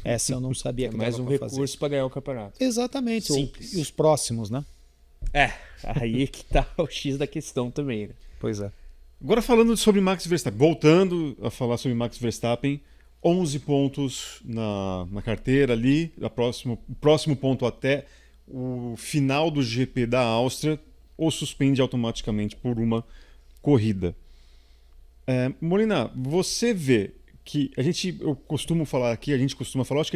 Speaker 2: Essa eu não sabia que
Speaker 3: mais
Speaker 2: dava
Speaker 3: um
Speaker 2: pra fazer.
Speaker 3: recurso para ganhar o campeonato.
Speaker 2: Exatamente.
Speaker 3: Simples.
Speaker 2: E os próximos, né?
Speaker 3: Aí é que tá o X da questão também, né?
Speaker 2: Pois é.
Speaker 1: Agora falando sobre Max Verstappen, voltando a falar sobre Max Verstappen, 11 pontos na carteira ali, o próximo ponto até o final do GP da Áustria, ou suspende automaticamente por uma corrida. Molina, você vê que a gente costuma falar, acho que a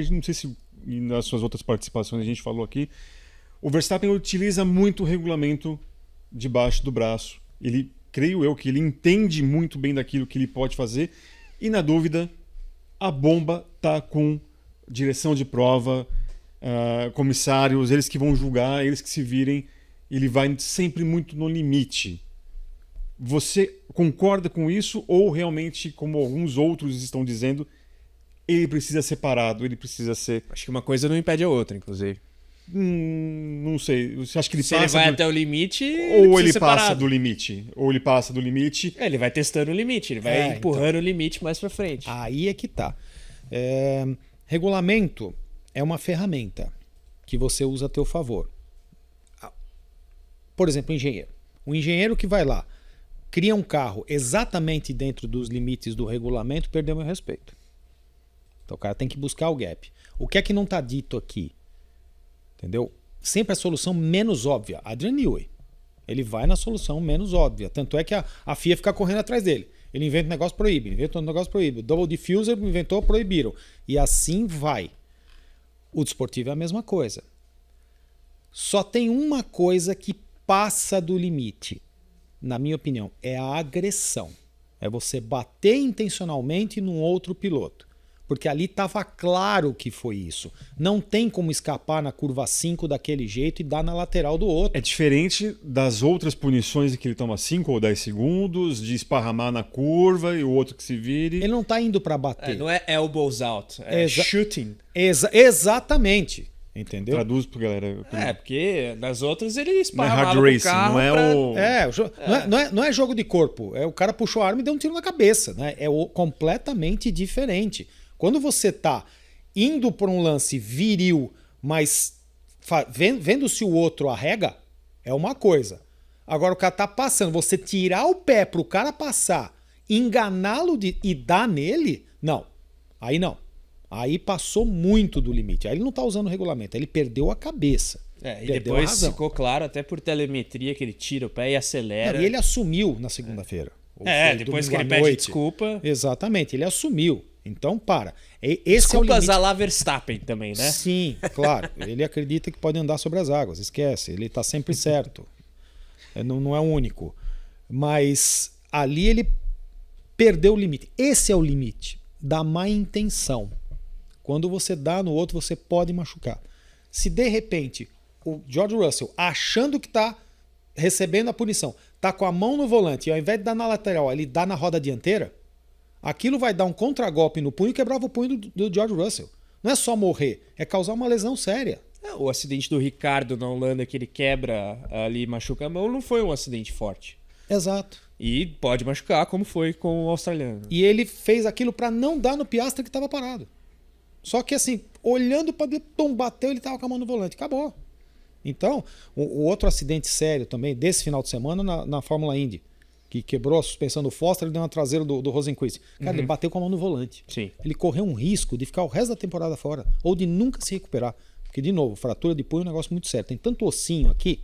Speaker 1: gente não sei se nas suas outras participações a gente falou aqui, o Verstappen utiliza muito o regulamento debaixo do braço. Creio eu que ele entende muito bem daquilo que ele pode fazer e, na dúvida, a bomba tá com direção de prova, comissários, eles que vão julgar, eles que se virem, ele vai sempre muito no limite. Você concorda com isso ou realmente, como alguns outros estão dizendo, ele precisa ser parado, ele precisa ser...
Speaker 3: Acho que uma coisa não impede a outra, inclusive.
Speaker 1: Não sei. Você acha que ele
Speaker 3: Se
Speaker 1: passa
Speaker 3: ele vai até o limite,
Speaker 1: ou ele
Speaker 3: ser
Speaker 1: passa
Speaker 3: parado.
Speaker 1: do limite? Ou ele passa do limite?
Speaker 3: Ele vai testando o limite, ele vai empurrando o limite mais pra frente.
Speaker 2: Aí é que tá. Regulamento é uma ferramenta que você usa a teu favor. Por exemplo, engenheiro. O engenheiro que vai lá, cria um carro exatamente dentro dos limites do regulamento, perdeu meu respeito. Então o cara tem que buscar o gap. O que é que não está dito aqui? Entendeu? Sempre a solução menos óbvia. Adrian Newey. Ele vai na solução menos óbvia. Tanto é que a FIA fica correndo atrás dele. Ele inventa um negócio, proíbe. Inventa um negócio, proíbe. Double diffuser inventou, proibiram. E assim vai. O desportivo é a mesma coisa. Só tem uma coisa que passa do limite, na minha opinião, é a agressão. É você bater intencionalmente num outro piloto. Porque ali estava claro que foi isso. Não tem como escapar na curva 5 daquele jeito e dar na lateral do outro.
Speaker 1: É diferente das outras punições em que ele toma 5 ou 10 segundos, de esparramar na curva e o outro que se vire.
Speaker 2: Ele não está indo para bater.
Speaker 3: Não é elbows out, é shooting.
Speaker 2: Exatamente. Entendeu?
Speaker 1: Traduz pra galera.
Speaker 3: Porque nas outras ele
Speaker 1: Não é
Speaker 3: esparramava
Speaker 1: hard
Speaker 3: o
Speaker 1: racing,
Speaker 3: carro
Speaker 1: não é
Speaker 3: pra...
Speaker 1: o...
Speaker 2: Não é jogo de corpo. O cara puxou a arma e deu um tiro na cabeça. Né? É completamente diferente. Quando você está indo por um lance viril, mas vendo se o outro arrega, é uma coisa. Agora o cara tá passando, você tirar o pé pro cara passar, enganá-lo e dar nele, não. Aí não. Aí passou muito do limite. Aí ele não tá usando o regulamento, aí ele perdeu a cabeça.
Speaker 3: E
Speaker 2: Perdeu a
Speaker 3: depois
Speaker 2: razão.
Speaker 3: ficou claro, até por telemetria, que ele tira o pé e acelera.
Speaker 2: Não, e ele assumiu na segunda-feira. Ou foi
Speaker 3: Depois que
Speaker 2: domingo
Speaker 3: ele
Speaker 2: à
Speaker 3: pede
Speaker 2: noite.
Speaker 3: desculpa.
Speaker 2: Exatamente, ele assumiu. Então, para. Esse é o
Speaker 3: Desculpas
Speaker 2: limite.
Speaker 3: a lá Verstappen também, né?
Speaker 2: Sim, claro. Ele acredita que pode andar sobre as águas, esquece. Ele está sempre certo. Não é o único. Mas ali ele perdeu o limite. Esse é o limite da má intenção. Quando você dá no outro, você pode machucar. Se de repente o George Russell, achando que está recebendo a punição, está com a mão no volante e ao invés de dar na lateral, ele dá na roda dianteira, aquilo vai dar um contragolpe no punho e quebrava o punho do George Russell. Não é só morrer, é causar uma lesão séria.
Speaker 3: O acidente do Ricardo na Holanda, que ele quebra ali e machuca a mão, não foi um acidente forte.
Speaker 2: Exato.
Speaker 3: E pode machucar, como foi com o australiano.
Speaker 2: E ele fez aquilo para não dar no Piastri que estava parado. Só que assim, olhando para ele, bateu, ele estava com a mão no volante. Acabou. Então, o outro acidente sério também, desse final de semana, na Fórmula Indy, que quebrou a suspensão do Foster e deu na traseira do Rosenqvist. Cara, ele bateu com a mão no volante.
Speaker 3: Sim.
Speaker 2: Ele correu um risco de ficar o resto da temporada fora, ou de nunca se recuperar. Porque, de novo, fratura de punho é um negócio muito sério. Tem tanto ossinho aqui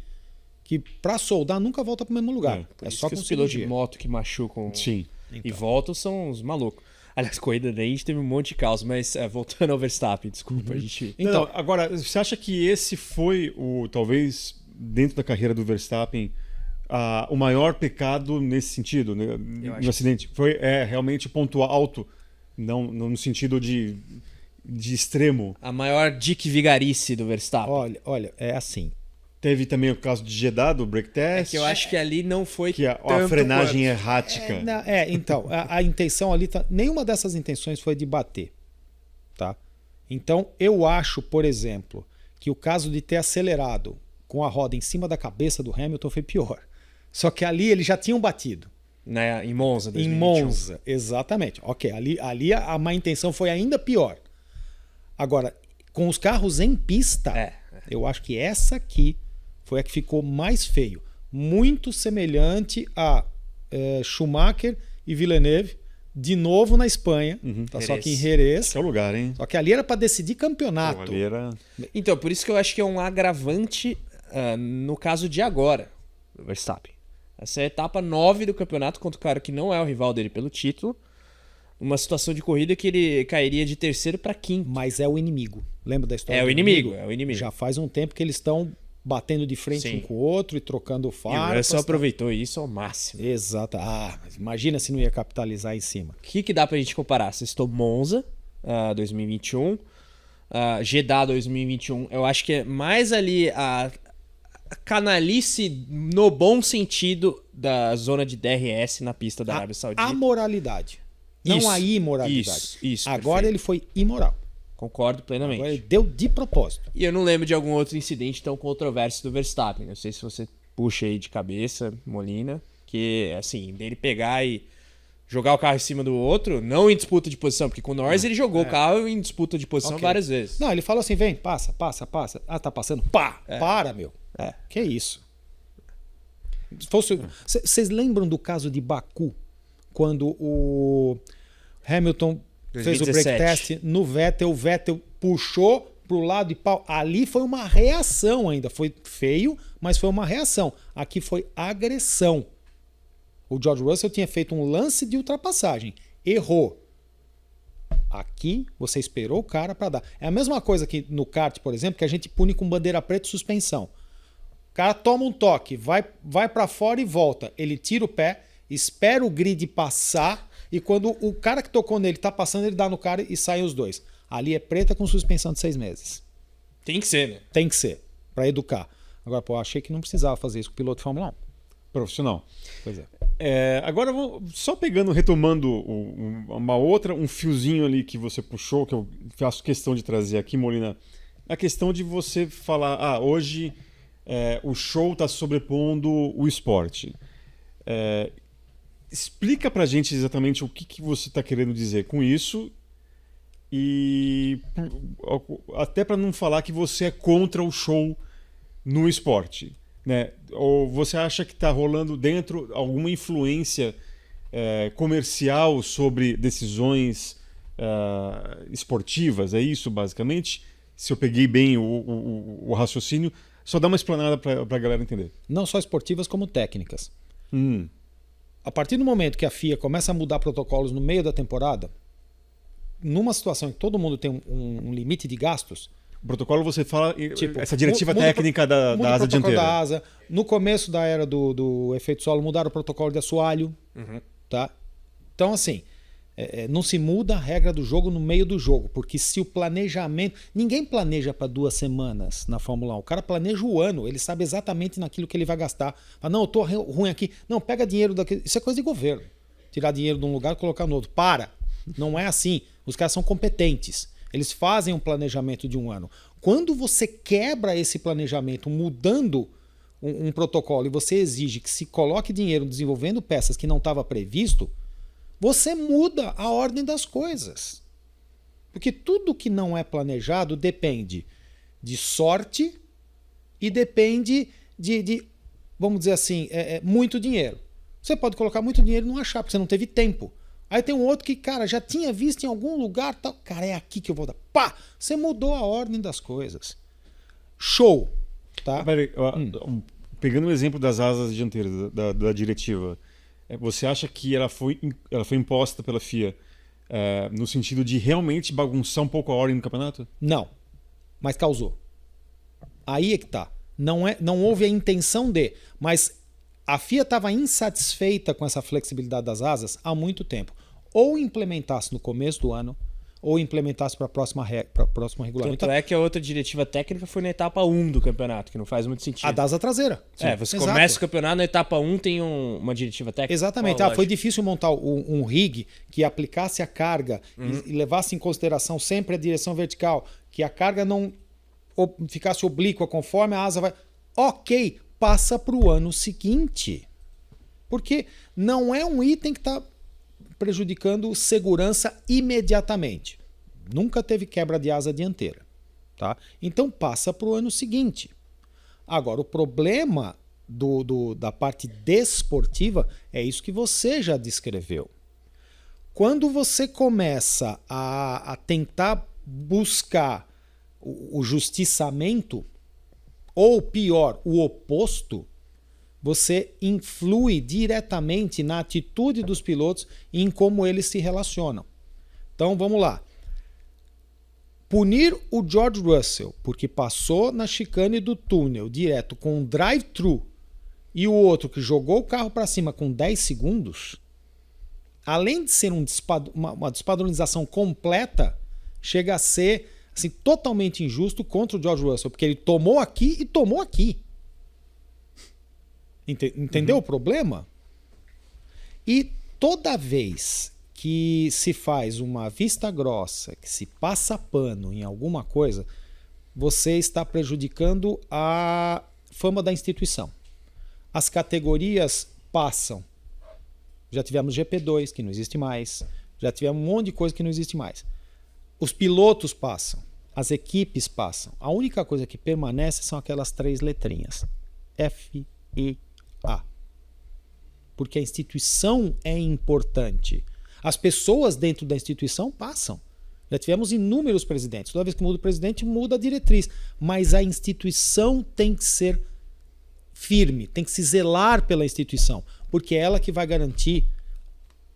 Speaker 2: que para soldar nunca volta para o mesmo lugar. É só
Speaker 3: que
Speaker 2: com
Speaker 3: os pilotos de
Speaker 2: cirurgia.
Speaker 3: moto que machucam
Speaker 1: Sim.
Speaker 3: e voltam são os malucos. Aliás, corrida da Indy teve um monte de caos, mas voltando ao Verstappen, desculpa, a gente...
Speaker 1: Então, agora, você acha que esse foi talvez, dentro da carreira do Verstappen, o maior pecado nesse sentido, né? No acidente? Foi realmente ponto alto, não no sentido de extremo.
Speaker 3: A maior dick vigarice do Verstappen.
Speaker 2: Olha, é assim.
Speaker 1: Teve também o caso de Jeddah, do break test.
Speaker 3: Que eu acho que ali não foi
Speaker 1: que a
Speaker 3: tanto
Speaker 1: frenagem
Speaker 3: quanto.
Speaker 1: errática.
Speaker 2: Então, a intenção ali, nenhuma dessas intenções foi de bater, tá? Então, eu acho, por exemplo, que o caso de ter acelerado com a roda em cima da cabeça do Hamilton foi pior. Só que ali eles já tinham batido.
Speaker 3: Né? Em Monza, 2021.
Speaker 2: Em Monza, exatamente. Ok, ali a má intenção foi ainda pior. Agora, com os carros em pista, eu acho que essa aqui foi a que ficou mais feio. Muito semelhante a Schumacher e Villeneuve, de novo na Espanha, tá só que em Jerez.
Speaker 1: Esse é o lugar, hein?
Speaker 2: Só que ali era para decidir campeonato.
Speaker 1: Ali era...
Speaker 3: Então, por isso que eu acho que é um agravante no caso de agora, do Verstappen. Essa é a etapa 9 do campeonato contra o cara que não é o rival dele pelo título. Uma situação de corrida que ele cairia de terceiro para quinto.
Speaker 2: Mas é o inimigo. Lembra da história
Speaker 3: É
Speaker 2: do
Speaker 3: o inimigo.
Speaker 2: Já faz um tempo que eles estão batendo de frente um com o outro e trocando
Speaker 3: E o
Speaker 2: faro.
Speaker 3: Russell aproveitou isso ao máximo.
Speaker 2: Exato. Mas imagina se não ia capitalizar em cima.
Speaker 3: O que dá pra gente comparar? Sextou Monza 2021, Jeddah 2021. Eu acho que é mais ali a canalice no bom sentido da zona de DRS na pista da Arábia Saudita.
Speaker 2: A moralidade. Não
Speaker 3: Isso,
Speaker 2: a imoralidade.
Speaker 3: isso,
Speaker 2: Agora
Speaker 3: perfeito.
Speaker 2: ele foi imoral.
Speaker 3: Concordo plenamente.
Speaker 2: Agora ele deu de propósito.
Speaker 3: E eu não lembro de algum outro incidente tão controverso do Verstappen. Não sei se você puxa aí de cabeça, Molina, que assim, dele pegar e jogar o carro em cima do outro, não em disputa de posição, porque com o Norris ele jogou o carro em disputa de posição várias vezes.
Speaker 2: Não, ele falou assim, vem, passa. Ah, tá passando? Pá, para, meu. Que isso? Vocês lembram do caso de Baku, quando o Hamilton
Speaker 3: 2017.
Speaker 2: fez o break test no Vettel, o Vettel puxou pro lado e pau. Ali foi uma reação ainda. Foi feio, mas foi uma reação. Aqui foi agressão. O George Russell tinha feito um lance de ultrapassagem. Errou. Aqui você esperou o cara para dar. É a mesma coisa que no kart, por exemplo, que a gente pune com bandeira preta e suspensão. O cara toma um toque, vai para fora e volta. Ele tira o pé, espera o grid passar e quando o cara que tocou nele tá passando, ele dá no cara e saem os dois. Ali é preta com suspensão de 6 meses.
Speaker 3: Tem que ser, né?
Speaker 2: Tem que ser, para educar. Agora, achei que não precisava fazer isso com o piloto de Fórmula 1.
Speaker 1: Profissional.
Speaker 2: Pois é.
Speaker 1: Agora, só retomando um fiozinho ali que você puxou, que eu faço questão de trazer aqui, Molina, a questão de você falar, hoje o show está sobrepondo o esporte. Explica pra gente exatamente o que você está querendo dizer com isso e até para não falar que você é contra o show no esporte. né? Ou você acha que está rolando dentro alguma influência comercial sobre decisões esportivas? É isso, basicamente? Se eu peguei bem o raciocínio, só dá uma explanada para a galera entender.
Speaker 2: Não só esportivas, como técnicas. A partir do momento que a FIA começa a mudar protocolos no meio da temporada, numa situação em que todo mundo tem um limite de gastos.
Speaker 1: O protocolo, você fala,
Speaker 2: Tipo,
Speaker 1: essa diretiva técnica da asa dianteira.
Speaker 2: Da asa. No começo da era do efeito solo, mudaram o protocolo de assoalho. Tá? Então, assim, não se muda a regra do jogo no meio do jogo, porque se o planejamento... Ninguém planeja para 2 semanas na Fórmula 1. O cara planeja o ano, ele sabe exatamente naquilo que ele vai gastar. Ah, não, eu tô ruim aqui. Não, pega dinheiro daqui. Isso é coisa de governo. Tirar dinheiro de um lugar e colocar no outro. Para! Não é assim. Os caras são competentes. Eles fazem um planejamento de um ano. Quando você quebra esse planejamento mudando um protocolo e você exige que se coloque dinheiro desenvolvendo peças que não estava previsto, você muda a ordem das coisas. Porque tudo que não é planejado depende de sorte e depende de vamos dizer assim, muito dinheiro. Você pode colocar muito dinheiro e não achar, porque você não teve tempo. Aí tem um outro que, cara, já tinha visto em algum lugar, tal. Cara, é aqui que eu vou dar. Pá! Você mudou a ordem das coisas. Show! Tá?
Speaker 1: Peraí, pegando o exemplo das asas dianteiras da diretiva, você acha que ela foi imposta pela FIA no sentido de realmente bagunçar um pouco a ordem do campeonato?
Speaker 2: Não. Mas causou. Aí é que tá. Não houve a intenção mas a FIA estava insatisfeita com essa flexibilidade das asas há muito tempo. Ou implementasse no começo do ano, ou implementasse para a próxima regulamento.
Speaker 3: Tanto é que a outra diretiva técnica foi na etapa 1 do campeonato, que não faz muito sentido.
Speaker 2: A da asa traseira.
Speaker 3: Você começa o campeonato, na etapa 1 tem uma diretiva técnica.
Speaker 2: Exatamente. Foi difícil montar um rig que aplicasse a carga e levasse em consideração sempre a direção vertical, que a carga não ficasse oblíqua conforme a asa vai... Ok, passa para o ano seguinte. Porque não é um item que está prejudicando segurança imediatamente. Nunca teve quebra de asa dianteira. Tá? Então passa para o ano seguinte. Agora, o problema da parte desportiva é isso que você já descreveu. Quando você começa a tentar buscar o justiçamento, ou pior, o oposto, você influi diretamente na atitude dos pilotos e em como eles se relacionam. Então vamos lá. Punir o George Russell porque passou na chicane do túnel direto com um drive-thru e o outro que jogou o carro para cima com 10 segundos, além de ser uma despadronização completa, chega a ser assim, totalmente injusto contra o George Russell, porque ele tomou aqui e tomou aqui. Entendeu o problema? E toda vez que se faz uma vista grossa, que se passa pano em alguma coisa, você está prejudicando a fama da instituição. As categorias passam. Já tivemos GP2, que não existe mais. Já tivemos um monte de coisa que não existe mais. Os pilotos passam. As equipes passam. A única coisa que permanece são aquelas 3 letrinhas. FIA. Porque a instituição é importante. As pessoas dentro da instituição passam. Já tivemos inúmeros presidentes. Toda vez que muda o presidente, muda a diretriz. Mas a instituição tem que ser firme, tem que se zelar pela instituição, porque é ela que vai garantir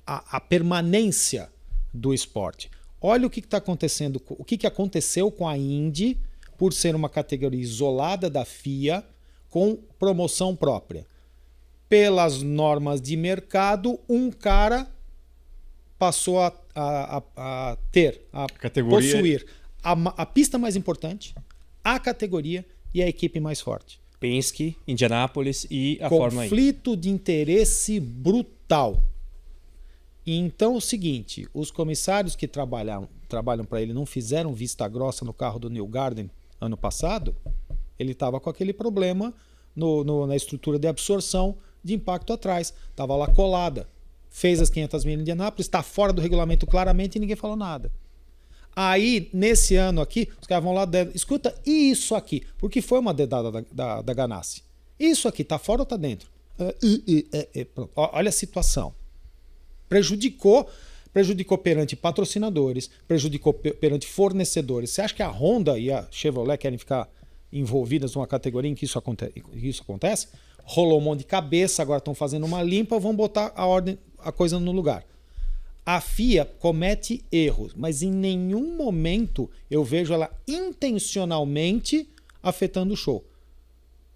Speaker 2: a permanência do esporte. Olha o que está acontecendo, o que aconteceu com a Indy por ser uma categoria isolada da FIA com promoção própria. Pelas normas de mercado, um cara passou a possuir a pista mais importante, a categoria e a equipe mais forte.
Speaker 3: Penske, Indianápolis e a Fórmula 1.
Speaker 2: Conflito de interesse brutal. E então é o seguinte, os comissários que trabalham para ele não fizeram vista grossa no carro do Newgarden ano passado, ele estava com aquele problema na estrutura de absorção de impacto atrás. Estava lá colada. Fez as 500 milhas em Indianápolis, está fora do regulamento claramente e ninguém falou nada. Aí, nesse ano aqui, os caras vão lá, escuta isso aqui, porque foi uma dedada da Ganassi. Isso aqui tá fora ou tá dentro? Pronto. Olha a situação. Prejudicou perante patrocinadores, prejudicou perante fornecedores. Você acha que a Honda e a Chevrolet querem ficar envolvidas numa categoria em que isso acontece? Rolou um monte de cabeça, agora estão fazendo uma limpa, vão botar a coisa no lugar. A FIA comete erros, mas em nenhum momento eu vejo ela intencionalmente afetando o show.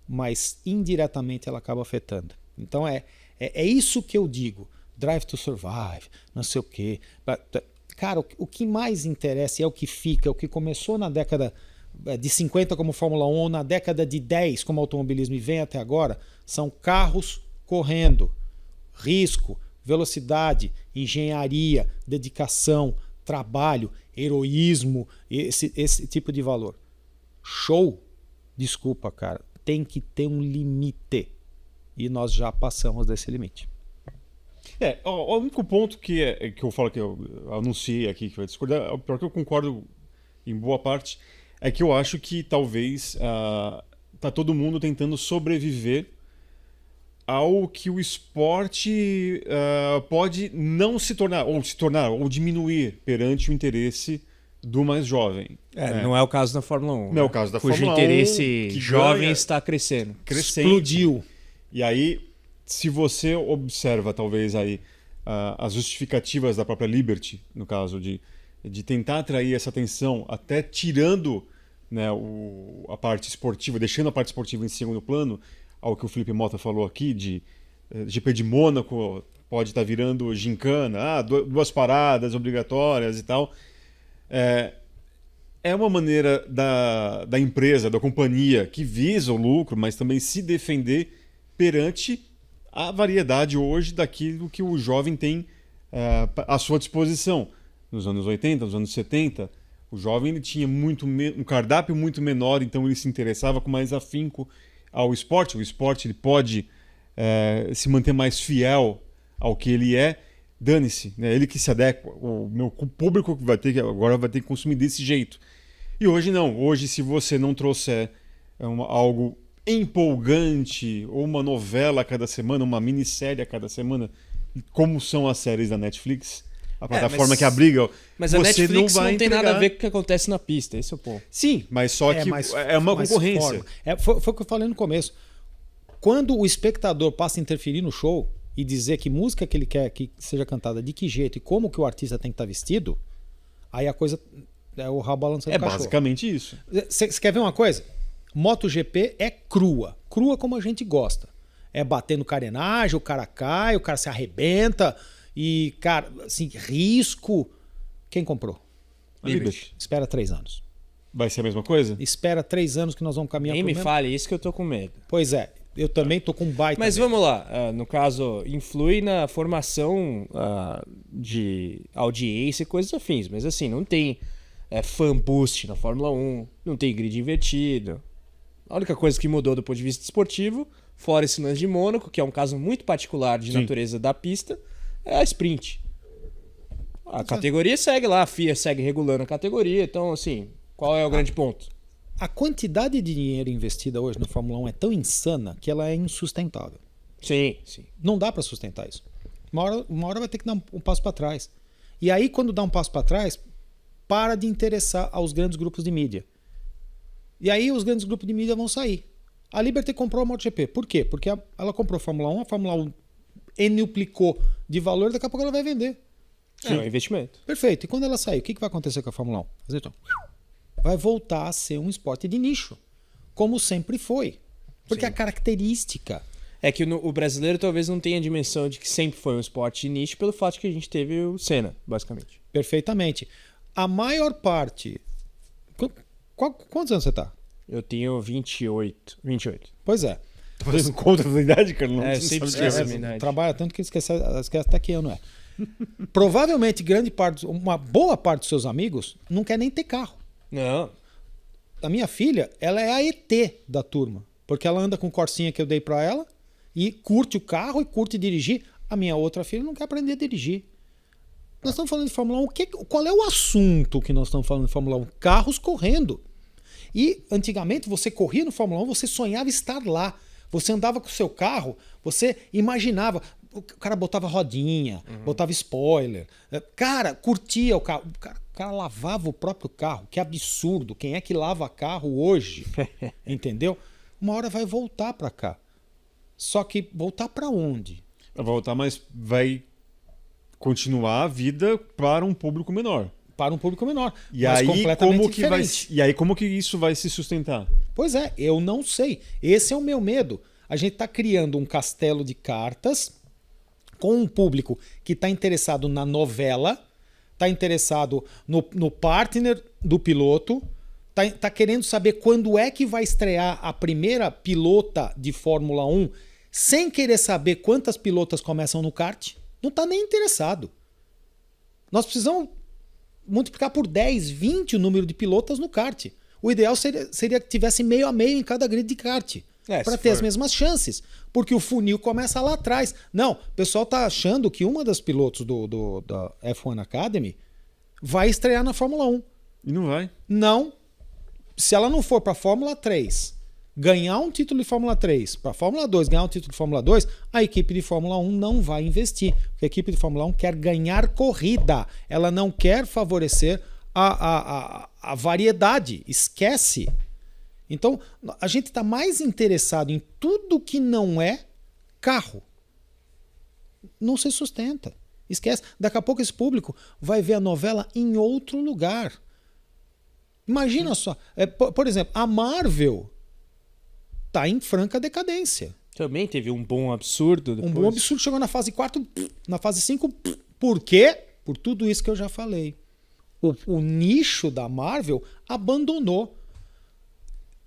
Speaker 2: Mas indiretamente ela acaba afetando. Então é isso que eu digo. Drive to Survive, não sei o quê. Cara, o que mais interessa é o que fica, o que começou na década de 50 como Fórmula 1, na década de 10 como automobilismo e vem até agora, são carros correndo. Risco, velocidade, engenharia, dedicação, trabalho, heroísmo, esse tipo de valor. Show, desculpa, cara, tem que ter um limite. E nós já passamos desse limite.
Speaker 1: O único ponto que eu falo que eu anunciei aqui, que vai discordar, pior que eu concordo em boa parte, é que eu acho que talvez tá todo mundo tentando sobreviver ao que o esporte pode não se tornar, ou diminuir perante o interesse do mais jovem.
Speaker 3: Não é o caso da Fórmula 1.
Speaker 1: Não é o caso da
Speaker 3: cujo
Speaker 1: Fórmula 1.
Speaker 3: interesse
Speaker 1: Que
Speaker 3: jovem está crescendo.
Speaker 2: Explodiu.
Speaker 1: E aí, se você observa, talvez, aí as justificativas da própria Liberty, no caso de tentar atrair essa atenção, até tirando, né, a parte esportiva, deixando a parte esportiva em segundo plano, ao que o Felipe Mota falou aqui, de GP de Mônaco pode estar virando gincana, 2 paradas obrigatórias e tal. É uma maneira da empresa, da companhia, que visa o lucro, mas também se defender perante a variedade hoje daquilo que o jovem tem à sua disposição. Nos anos 80, nos anos 70, o jovem ele tinha um cardápio muito menor, então ele se interessava com mais afinco ao esporte. O esporte ele pode se manter mais fiel ao que ele é, dane-se, né? Ele que se adequa. O meu público agora vai ter que consumir desse jeito. E hoje não. Hoje, se você não trouxer algo empolgante, ou uma novela a cada semana, uma minissérie a cada semana, como são as séries da Netflix, a plataforma que abriga,
Speaker 3: mas a Netflix não tem nada a ver com o que acontece na pista, esse é o ponto.
Speaker 1: Sim, mas só que é uma concorrência.
Speaker 2: Foi o que eu falei no começo. Quando o espectador passa a interferir no show e dizer que música que ele quer que seja cantada, de que jeito e como que o artista tem que estar vestido, aí a coisa é o rabo balançando o cachorro.
Speaker 1: Basicamente isso.
Speaker 2: Você quer ver uma coisa? MotoGP é crua como a gente gosta. É batendo carenagem, o cara cai, o cara se arrebenta e, cara, assim, risco. Quem comprou?
Speaker 1: Liberty.
Speaker 2: Espera 3 anos.
Speaker 1: Vai ser a mesma coisa?
Speaker 2: Espera 3 anos que nós vamos caminhar
Speaker 3: Nem
Speaker 2: pro
Speaker 3: me
Speaker 2: mesmo.
Speaker 3: fale isso que eu tô com medo.
Speaker 2: Pois é, eu também tô com um baita.
Speaker 3: Mas
Speaker 2: medo.
Speaker 3: vamos lá, no caso, influi na formação de audiência e coisas afins, mas assim, não tem fan boost na Fórmula 1, não tem grid invertido. A única coisa que mudou do ponto de vista esportivo, fora esse lance de Mônaco, que é um caso muito particular de natureza da pista, é a sprint. A categoria segue lá, a FIA segue regulando a categoria, então assim, qual é o grande ponto?
Speaker 2: A quantidade de dinheiro investida hoje na Fórmula 1 é tão insana que ela é insustentável.
Speaker 3: Sim.
Speaker 2: Não dá para sustentar isso. Uma hora vai ter que dar um passo para trás. E aí, quando dá um passo para trás, para de interessar aos grandes grupos de mídia. E aí os grandes grupos de mídia vão sair. A Liberty comprou a MotoGP. Por quê? Porque ela comprou a Fórmula 1, a Fórmula 1 enuplicou de valor, daqui a pouco ela vai vender.
Speaker 3: É um investimento.
Speaker 2: Perfeito. E quando ela sair, o que vai acontecer com a Fórmula 1? Então, vai voltar a ser um esporte de nicho, como sempre foi. Porque a característica...
Speaker 3: É que o brasileiro talvez não tenha a dimensão de que sempre foi um esporte de nicho pelo fato de que a gente teve o Senna, basicamente.
Speaker 2: Perfeitamente. A maior parte... Quantos anos você tá?
Speaker 3: Eu tenho 28.
Speaker 2: Pois é.
Speaker 1: Tá fazendo conta da idade, cara? Não,
Speaker 3: eu sempre esqueço a minha idade.
Speaker 2: Trabalha tanto que esquece até que ano é. Provavelmente uma boa parte dos seus amigos não quer nem ter carro.
Speaker 3: Não.
Speaker 2: A minha filha, ela é a ET da turma. Porque ela anda com o Corsinha que eu dei pra ela e curte o carro e curte dirigir. A minha outra filha não quer aprender a dirigir. Nós estamos falando de Fórmula 1. Qual é o assunto que nós estamos falando de Fórmula 1? Carros correndo. E antigamente você corria no Fórmula 1, você sonhava estar lá. Você andava com o seu carro, você imaginava. O cara botava rodinha, botava spoiler. Cara, curtia o carro. O cara lavava o próprio carro. Que absurdo. Quem é que lava carro hoje? Entendeu? Uma hora vai voltar para cá. Só que voltar para onde?
Speaker 1: Vai voltar, mas vai continuar a vida para um público menor.
Speaker 2: Para um público menor.
Speaker 1: E
Speaker 2: mas
Speaker 1: aí,
Speaker 2: completamente
Speaker 1: como que
Speaker 2: diferente.
Speaker 1: e aí, como que isso vai se sustentar?
Speaker 2: Pois é, eu não sei. Esse é o meu medo. A gente está criando um castelo de cartas com um público que está interessado na novela, está interessado no partner do piloto, está querendo saber quando é que vai estrear a primeira pilota de Fórmula 1, sem querer saber quantas pilotas começam no kart. Não está nem interessado. Nós precisamos multiplicar por 10, 20 o número de pilotas no kart. O ideal seria que tivesse meio a meio em cada grid de kart. Para ter as mesmas chances. Porque o funil começa lá atrás. Não, o pessoal está achando que uma das pilotos da F1 Academy vai estrear na Fórmula 1.
Speaker 1: E não vai.
Speaker 2: Não. Se ela não for para a Fórmula 3, ganhar um título de Fórmula 3, para a Fórmula 2 ganhar um título de Fórmula 2, a equipe de Fórmula 1 não vai investir. Porque a equipe de Fórmula 1 quer ganhar corrida. Ela não quer favorecer a variedade. Esquece. Então, a gente está mais interessado em tudo que não é carro. Não se sustenta. Esquece. Daqui a pouco esse público vai ver a novela em outro lugar. Imagina só. Por exemplo, a Marvel está em franca decadência.
Speaker 3: Também teve um bom absurdo depois.
Speaker 2: Um bom absurdo. Chegou na fase 4, na fase 5. Por quê? Por tudo isso que eu já falei. O nicho da Marvel abandonou.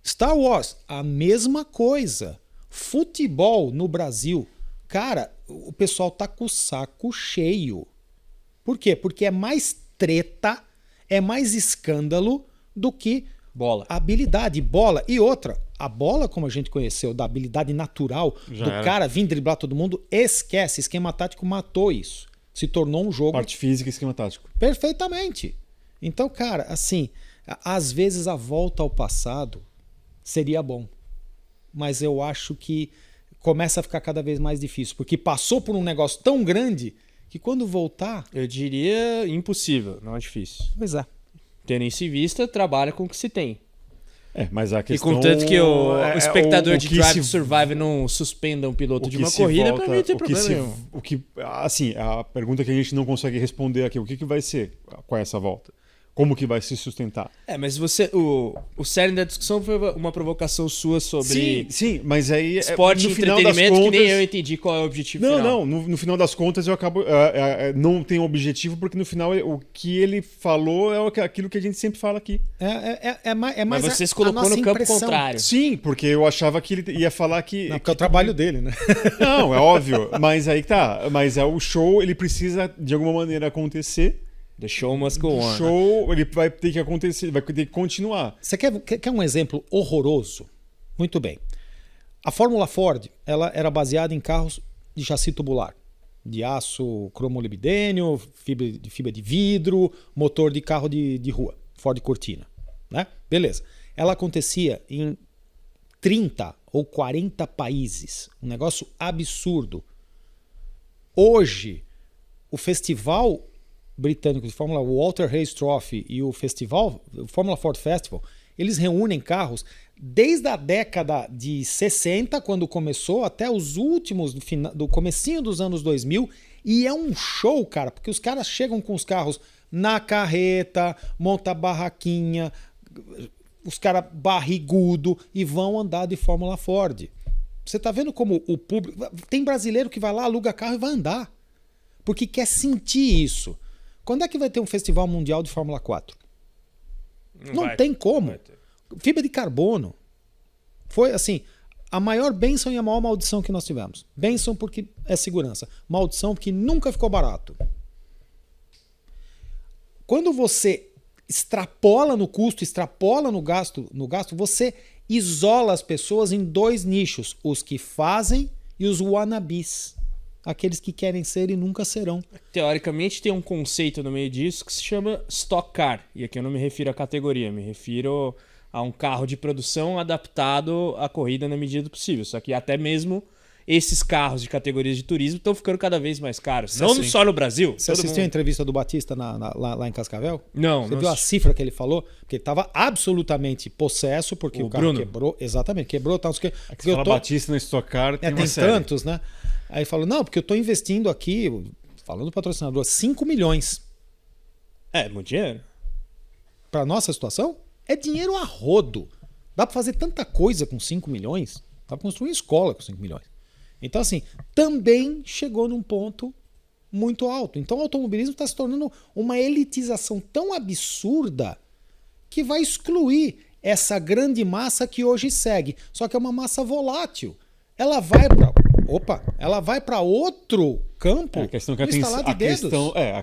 Speaker 2: Star Wars, a mesma coisa. Futebol no Brasil. Cara, o pessoal tá com o saco cheio. Por quê? Porque é mais treta, é mais escândalo do que
Speaker 3: bola.
Speaker 2: Habilidade, bola. E outra, a bola, como a gente conheceu, da habilidade natural cara vir driblar todo mundo, esquece. Esquema tático matou isso. Se tornou um jogo...
Speaker 1: Parte física e esquema tático.
Speaker 2: Perfeitamente. Então, cara, assim, às vezes a volta ao passado seria bom. Mas eu acho que começa a ficar cada vez mais difícil. Porque passou por um negócio tão grande que quando voltar...
Speaker 3: Eu diria impossível, não é difícil.
Speaker 2: Pois é.
Speaker 3: Tendo isso em vista, trabalha com o que se tem.
Speaker 1: Mas a questão...
Speaker 3: E contanto que o espectador de Drive to
Speaker 1: se...
Speaker 3: Survive não suspenda um piloto de uma corrida, para mim não tem problema nenhum.
Speaker 1: Assim, a pergunta que a gente não consegue responder aqui, o que vai ser com essa volta? Como que vai se sustentar?
Speaker 3: Mas você... O cerne da discussão foi uma provocação sua sobre...
Speaker 1: Sim, mas aí...
Speaker 3: Esporte e entretenimento, contas... que nem eu entendi qual é o objetivo final.
Speaker 1: No final das contas eu acabo... não tem objetivo, porque no final o que ele falou é aquilo que a gente sempre fala aqui.
Speaker 3: Mas você se colocou no campo contrário.
Speaker 1: Sim, porque eu achava que ele ia falar que...
Speaker 2: Não, porque é o trabalho dele, né?
Speaker 1: Não, é óbvio. Mas aí tá. Mas o show, ele precisa de alguma maneira acontecer.
Speaker 3: The show must go on.
Speaker 1: O show, ele vai ter que acontecer, vai ter que continuar.
Speaker 2: Você quer um exemplo horroroso? Muito bem. A Fórmula Ford, ela era baseada em carros de chassi tubular. De aço cromolibdênio, fibra de vidro, motor de carro de rua. Ford Cortina. Né? Beleza. Ela acontecia em 30 ou 40 países. Um negócio absurdo. Hoje, o festival britânico de Fórmula, o Walter Hayes Trophy e o festival, o Fórmula Ford Festival, eles reúnem carros desde a década de 60, quando começou, até os últimos, do comecinho dos anos 2000, e é um show, cara, porque os caras chegam com os carros na carreta, monta barraquinha, os caras barrigudo e vão andar de Fórmula Ford. Você tá vendo como o público... Tem brasileiro que vai lá, aluga carro e vai andar, porque quer sentir isso. Quando é que vai ter um festival mundial de Fórmula 4? Não tem como. Fibra de carbono. Foi assim, a maior bênção e a maior maldição que nós tivemos. Bênção porque é segurança. Maldição porque nunca ficou barato. Quando você extrapola no custo, extrapola no gasto, você isola as pessoas em dois nichos. Os que fazem e os wannabes. Aqueles que querem ser e nunca serão.
Speaker 3: Teoricamente tem um conceito no meio disso que se chama Stock Car. E aqui eu não me refiro à categoria, me refiro a um carro de produção adaptado à corrida na medida do possível. Só que até mesmo esses carros de categorias de turismo estão ficando cada vez mais caros. Não só no Brasil.
Speaker 2: Você assistiu a entrevista do Batista lá em Cascavel?
Speaker 3: Não.
Speaker 2: Você viu a cifra que ele falou? Porque ele estava absolutamente possesso, porque o carro
Speaker 3: Bruno.
Speaker 2: quebrou. Exatamente, quebrou. Tal, porque
Speaker 1: Você fala Batista na Stock Car, tem uma
Speaker 2: tem
Speaker 1: série.
Speaker 2: tantos, né? Aí ele falou, não, porque eu estou investindo aqui, falando do patrocinador, 5 milhões.
Speaker 3: Muito dinheiro.
Speaker 2: Para nossa situação, é dinheiro a rodo. Dá para fazer tanta coisa com 5 milhões. Dá para construir uma escola com 5 milhões. Então, assim, também chegou num ponto muito alto. Então, o automobilismo está se tornando uma elitização tão absurda que vai excluir essa grande massa que hoje segue. Só que é uma massa volátil. Ela vai para outro campo.
Speaker 1: A questão é que a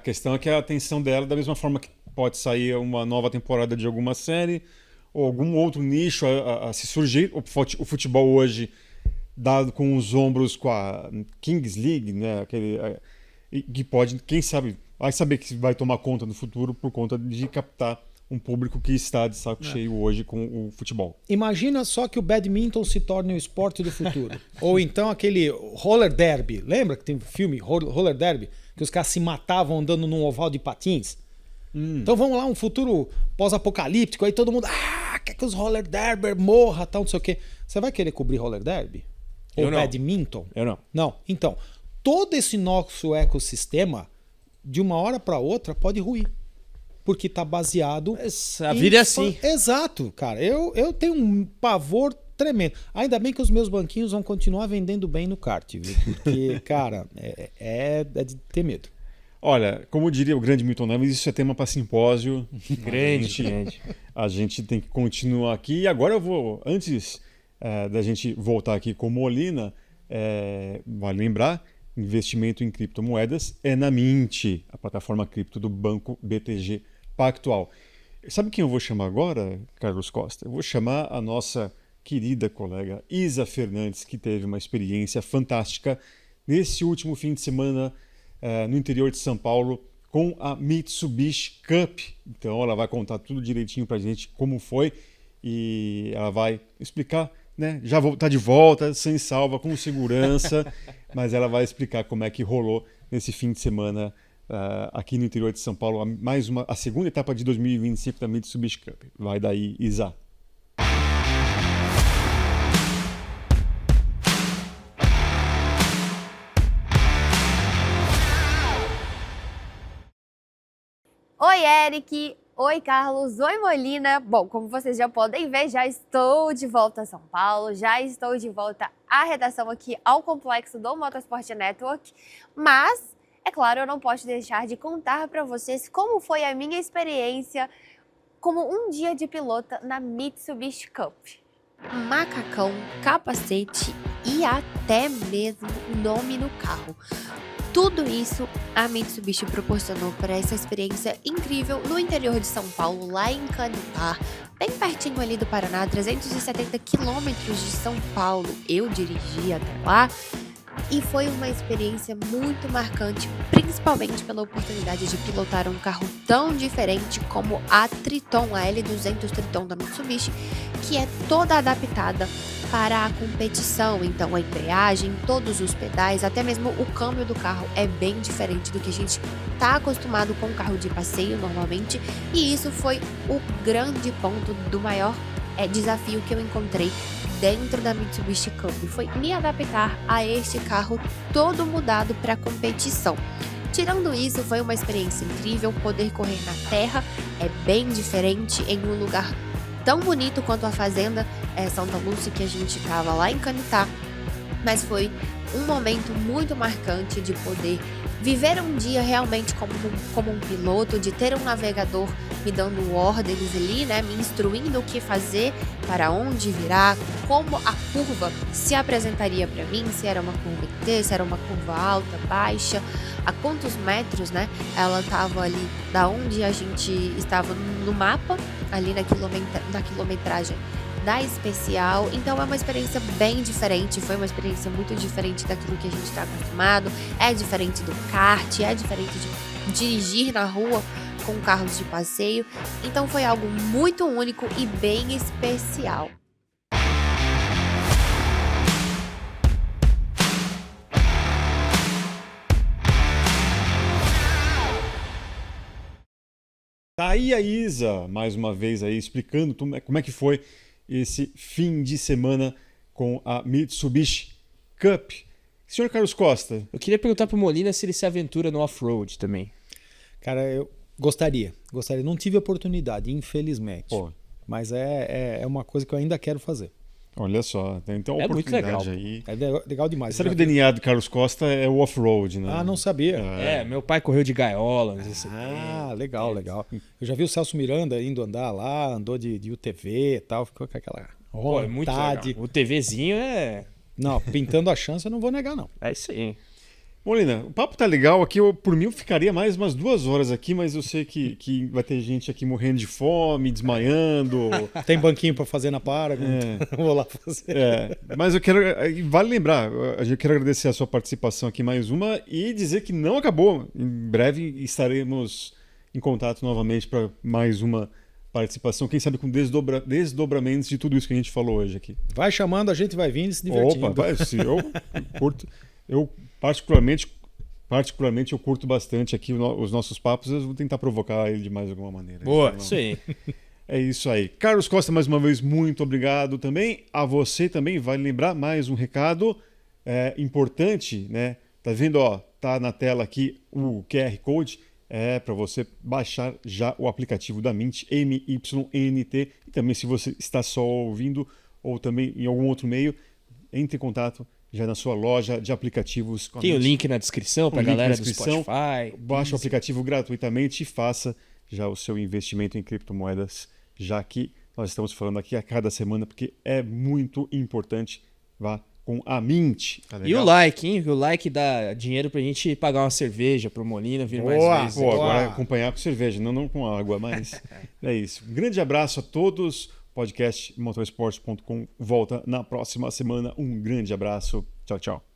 Speaker 1: questão é que a atenção dela, da mesma forma que pode sair uma nova temporada de alguma série ou algum outro nicho a se surgir, o futebol hoje dado com os ombros com a Kings League, né? Que pode, quem sabe, vai saber que vai tomar conta no futuro por conta de captar um público que está de saco cheio hoje com o futebol.
Speaker 2: Imagina só que o badminton se torne o esporte do futuro. Ou então aquele roller derby. Lembra que tem um filme roller derby? Que os caras se matavam andando num oval de patins? Então vamos lá, um futuro pós-apocalíptico. Aí todo mundo, quer que os roller derby morra, tal, não sei o quê. Você vai querer cobrir roller derby? Ou badminton?
Speaker 3: Eu não.
Speaker 2: Não. Então, todo esse nosso ecossistema, de uma hora para outra, pode ruir. Porque está baseado...
Speaker 3: A vida é assim.
Speaker 2: Exato, cara. Eu tenho um pavor tremendo. Ainda bem que os meus banquinhos vão continuar vendendo bem no kart, viu? Porque, cara, é de ter medo.
Speaker 1: Olha, como diria o grande Milton Neves, isso é tema para simpósio.
Speaker 3: Grande.
Speaker 1: A gente tem que continuar aqui. E agora eu vou, antes da gente voltar aqui com Molina, vale lembrar, investimento em criptomoedas é na Mint, a plataforma cripto do Banco BTG Pactual. Sabe quem eu vou chamar agora, Carlos Costa? Eu vou chamar a nossa querida colega Isa Fernandes, que teve uma experiência fantástica nesse último fim de semana no interior de São Paulo com a Mitsubishi Cup. Então ela vai contar tudo direitinho pra gente como foi e ela vai explicar, né? Já está de volta, sem salva, com segurança, mas ela vai explicar como é que rolou nesse fim de semana aqui no interior de São Paulo, a segunda etapa de 2025 da Mitsubishi Cup. Vai daí, Isa.
Speaker 4: Oi, Eric! Oi, Carlos! Oi, Molina! Bom, como vocês já podem ver, já estou de volta a São Paulo, já estou de volta à redação aqui ao complexo do Motorsport Network, mas, é claro, eu não posso deixar de contar para vocês como foi a minha experiência como um dia de pilota na Mitsubishi Cup. Macacão, capacete e até mesmo nome no carro. Tudo isso a Mitsubishi proporcionou para essa experiência incrível no interior de São Paulo, lá em Canipar, bem pertinho ali do Paraná, 370 quilômetros de São Paulo. Eu dirigi até lá e foi uma experiência muito marcante, principalmente pela oportunidade de pilotar um carro tão diferente como a Triton, a L200 Triton da Mitsubishi, que é toda adaptada para a competição. Então a embreagem, todos os pedais, até mesmo o câmbio do carro é bem diferente do que a gente está acostumado com um carro de passeio normalmente, e isso foi o grande ponto do maior desafio que eu encontrei dentro da Mitsubishi Cup, foi me adaptar a este carro todo mudado para competição. Tirando isso, foi uma experiência incrível. Poder correr na terra é bem diferente em um lugar tão bonito quanto a Fazenda Santa Lúcia, que a gente estava lá em Canitá, mas foi um momento muito marcante de poder viver um dia realmente como um piloto, de ter um navegador me dando ordens ali, né, me instruindo o que fazer, para onde virar, como a curva se apresentaria para mim, se era uma curva T, se era uma curva alta, baixa, a quantos metros, né, ela estava ali, da onde a gente estava no mapa, ali na quilometragem da especial. Então é uma experiência bem diferente, foi uma experiência muito diferente daquilo que a gente está acostumado, é diferente do kart, é diferente de dirigir na rua com o Carlos de passeio, então foi algo muito único e bem especial.
Speaker 1: Tá aí a Isa, mais uma vez aí, explicando como é que foi esse fim de semana com a Mitsubishi Cup. Senhor Carlos Costa.
Speaker 3: Eu queria perguntar pro Molina se ele se aventura no off-road também.
Speaker 2: Cara, eu gostaria. Não tive oportunidade, infelizmente.
Speaker 1: Pô.
Speaker 2: Mas é uma coisa que eu ainda quero fazer.
Speaker 1: Olha só, tem então uma
Speaker 3: É muito
Speaker 1: oportunidade
Speaker 3: legal,
Speaker 1: aí.
Speaker 2: É legal demais.
Speaker 1: Sabe
Speaker 2: Já
Speaker 1: que o DNA do Carlos Costa é o off-road, né?
Speaker 2: Ah, não sabia.
Speaker 3: Meu pai correu de gaiolas.
Speaker 2: Legal. Eu já vi o Celso Miranda indo andar lá, andou de UTV e tal, ficou com aquela
Speaker 3: Pô, é muito legal.
Speaker 2: vontade.
Speaker 3: O TVzinho é...
Speaker 2: Não, pintando a chance eu não vou negar, não.
Speaker 3: É isso aí.
Speaker 1: Molina, o papo tá legal aqui. Por mim, eu ficaria mais umas 2 horas aqui, mas eu sei que vai ter gente aqui morrendo de fome, desmaiando.
Speaker 2: Tem banquinho pra fazer na Paragon, vou lá fazer.
Speaker 1: Mas eu quero. Vale lembrar, eu quero agradecer a sua participação aqui mais uma e dizer que não acabou. Em breve estaremos em contato novamente para mais uma participação, quem sabe com desdobramentos de tudo isso que a gente falou hoje aqui.
Speaker 2: Vai chamando, a gente vai vindo e se divertindo.
Speaker 1: Opa, se eu curto. Eu particularmente eu curto bastante aqui os nossos papos, eu vou tentar provocar ele de mais alguma maneira.
Speaker 3: Boa,
Speaker 1: então,
Speaker 3: isso aí.
Speaker 1: É isso aí. Carlos Costa, mais uma vez, muito obrigado também. A você também, vale lembrar mais um recado importante, né? Tá vendo, ó, tá na tela aqui o QR Code, para você baixar já o aplicativo da Mint, MYNT, e também se você está só ouvindo ou também em algum outro meio, entre em contato já na sua loja de aplicativos.
Speaker 3: Tem o link na descrição para a galera do Spotify.
Speaker 1: Baixe o aplicativo gratuitamente e faça já o seu investimento em criptomoedas, já que nós estamos falando aqui a cada semana, porque é muito importante. Vá com a Mint. Tá legal?
Speaker 3: E o like, hein? O like dá dinheiro pra gente pagar uma cerveja pro Molina vir mais vezes.
Speaker 1: Pô, agora acompanhar com cerveja, não com água, mas é isso. Um grande abraço a todos. Podcast motorsport.com volta na próxima semana. Um grande abraço. Tchau, tchau.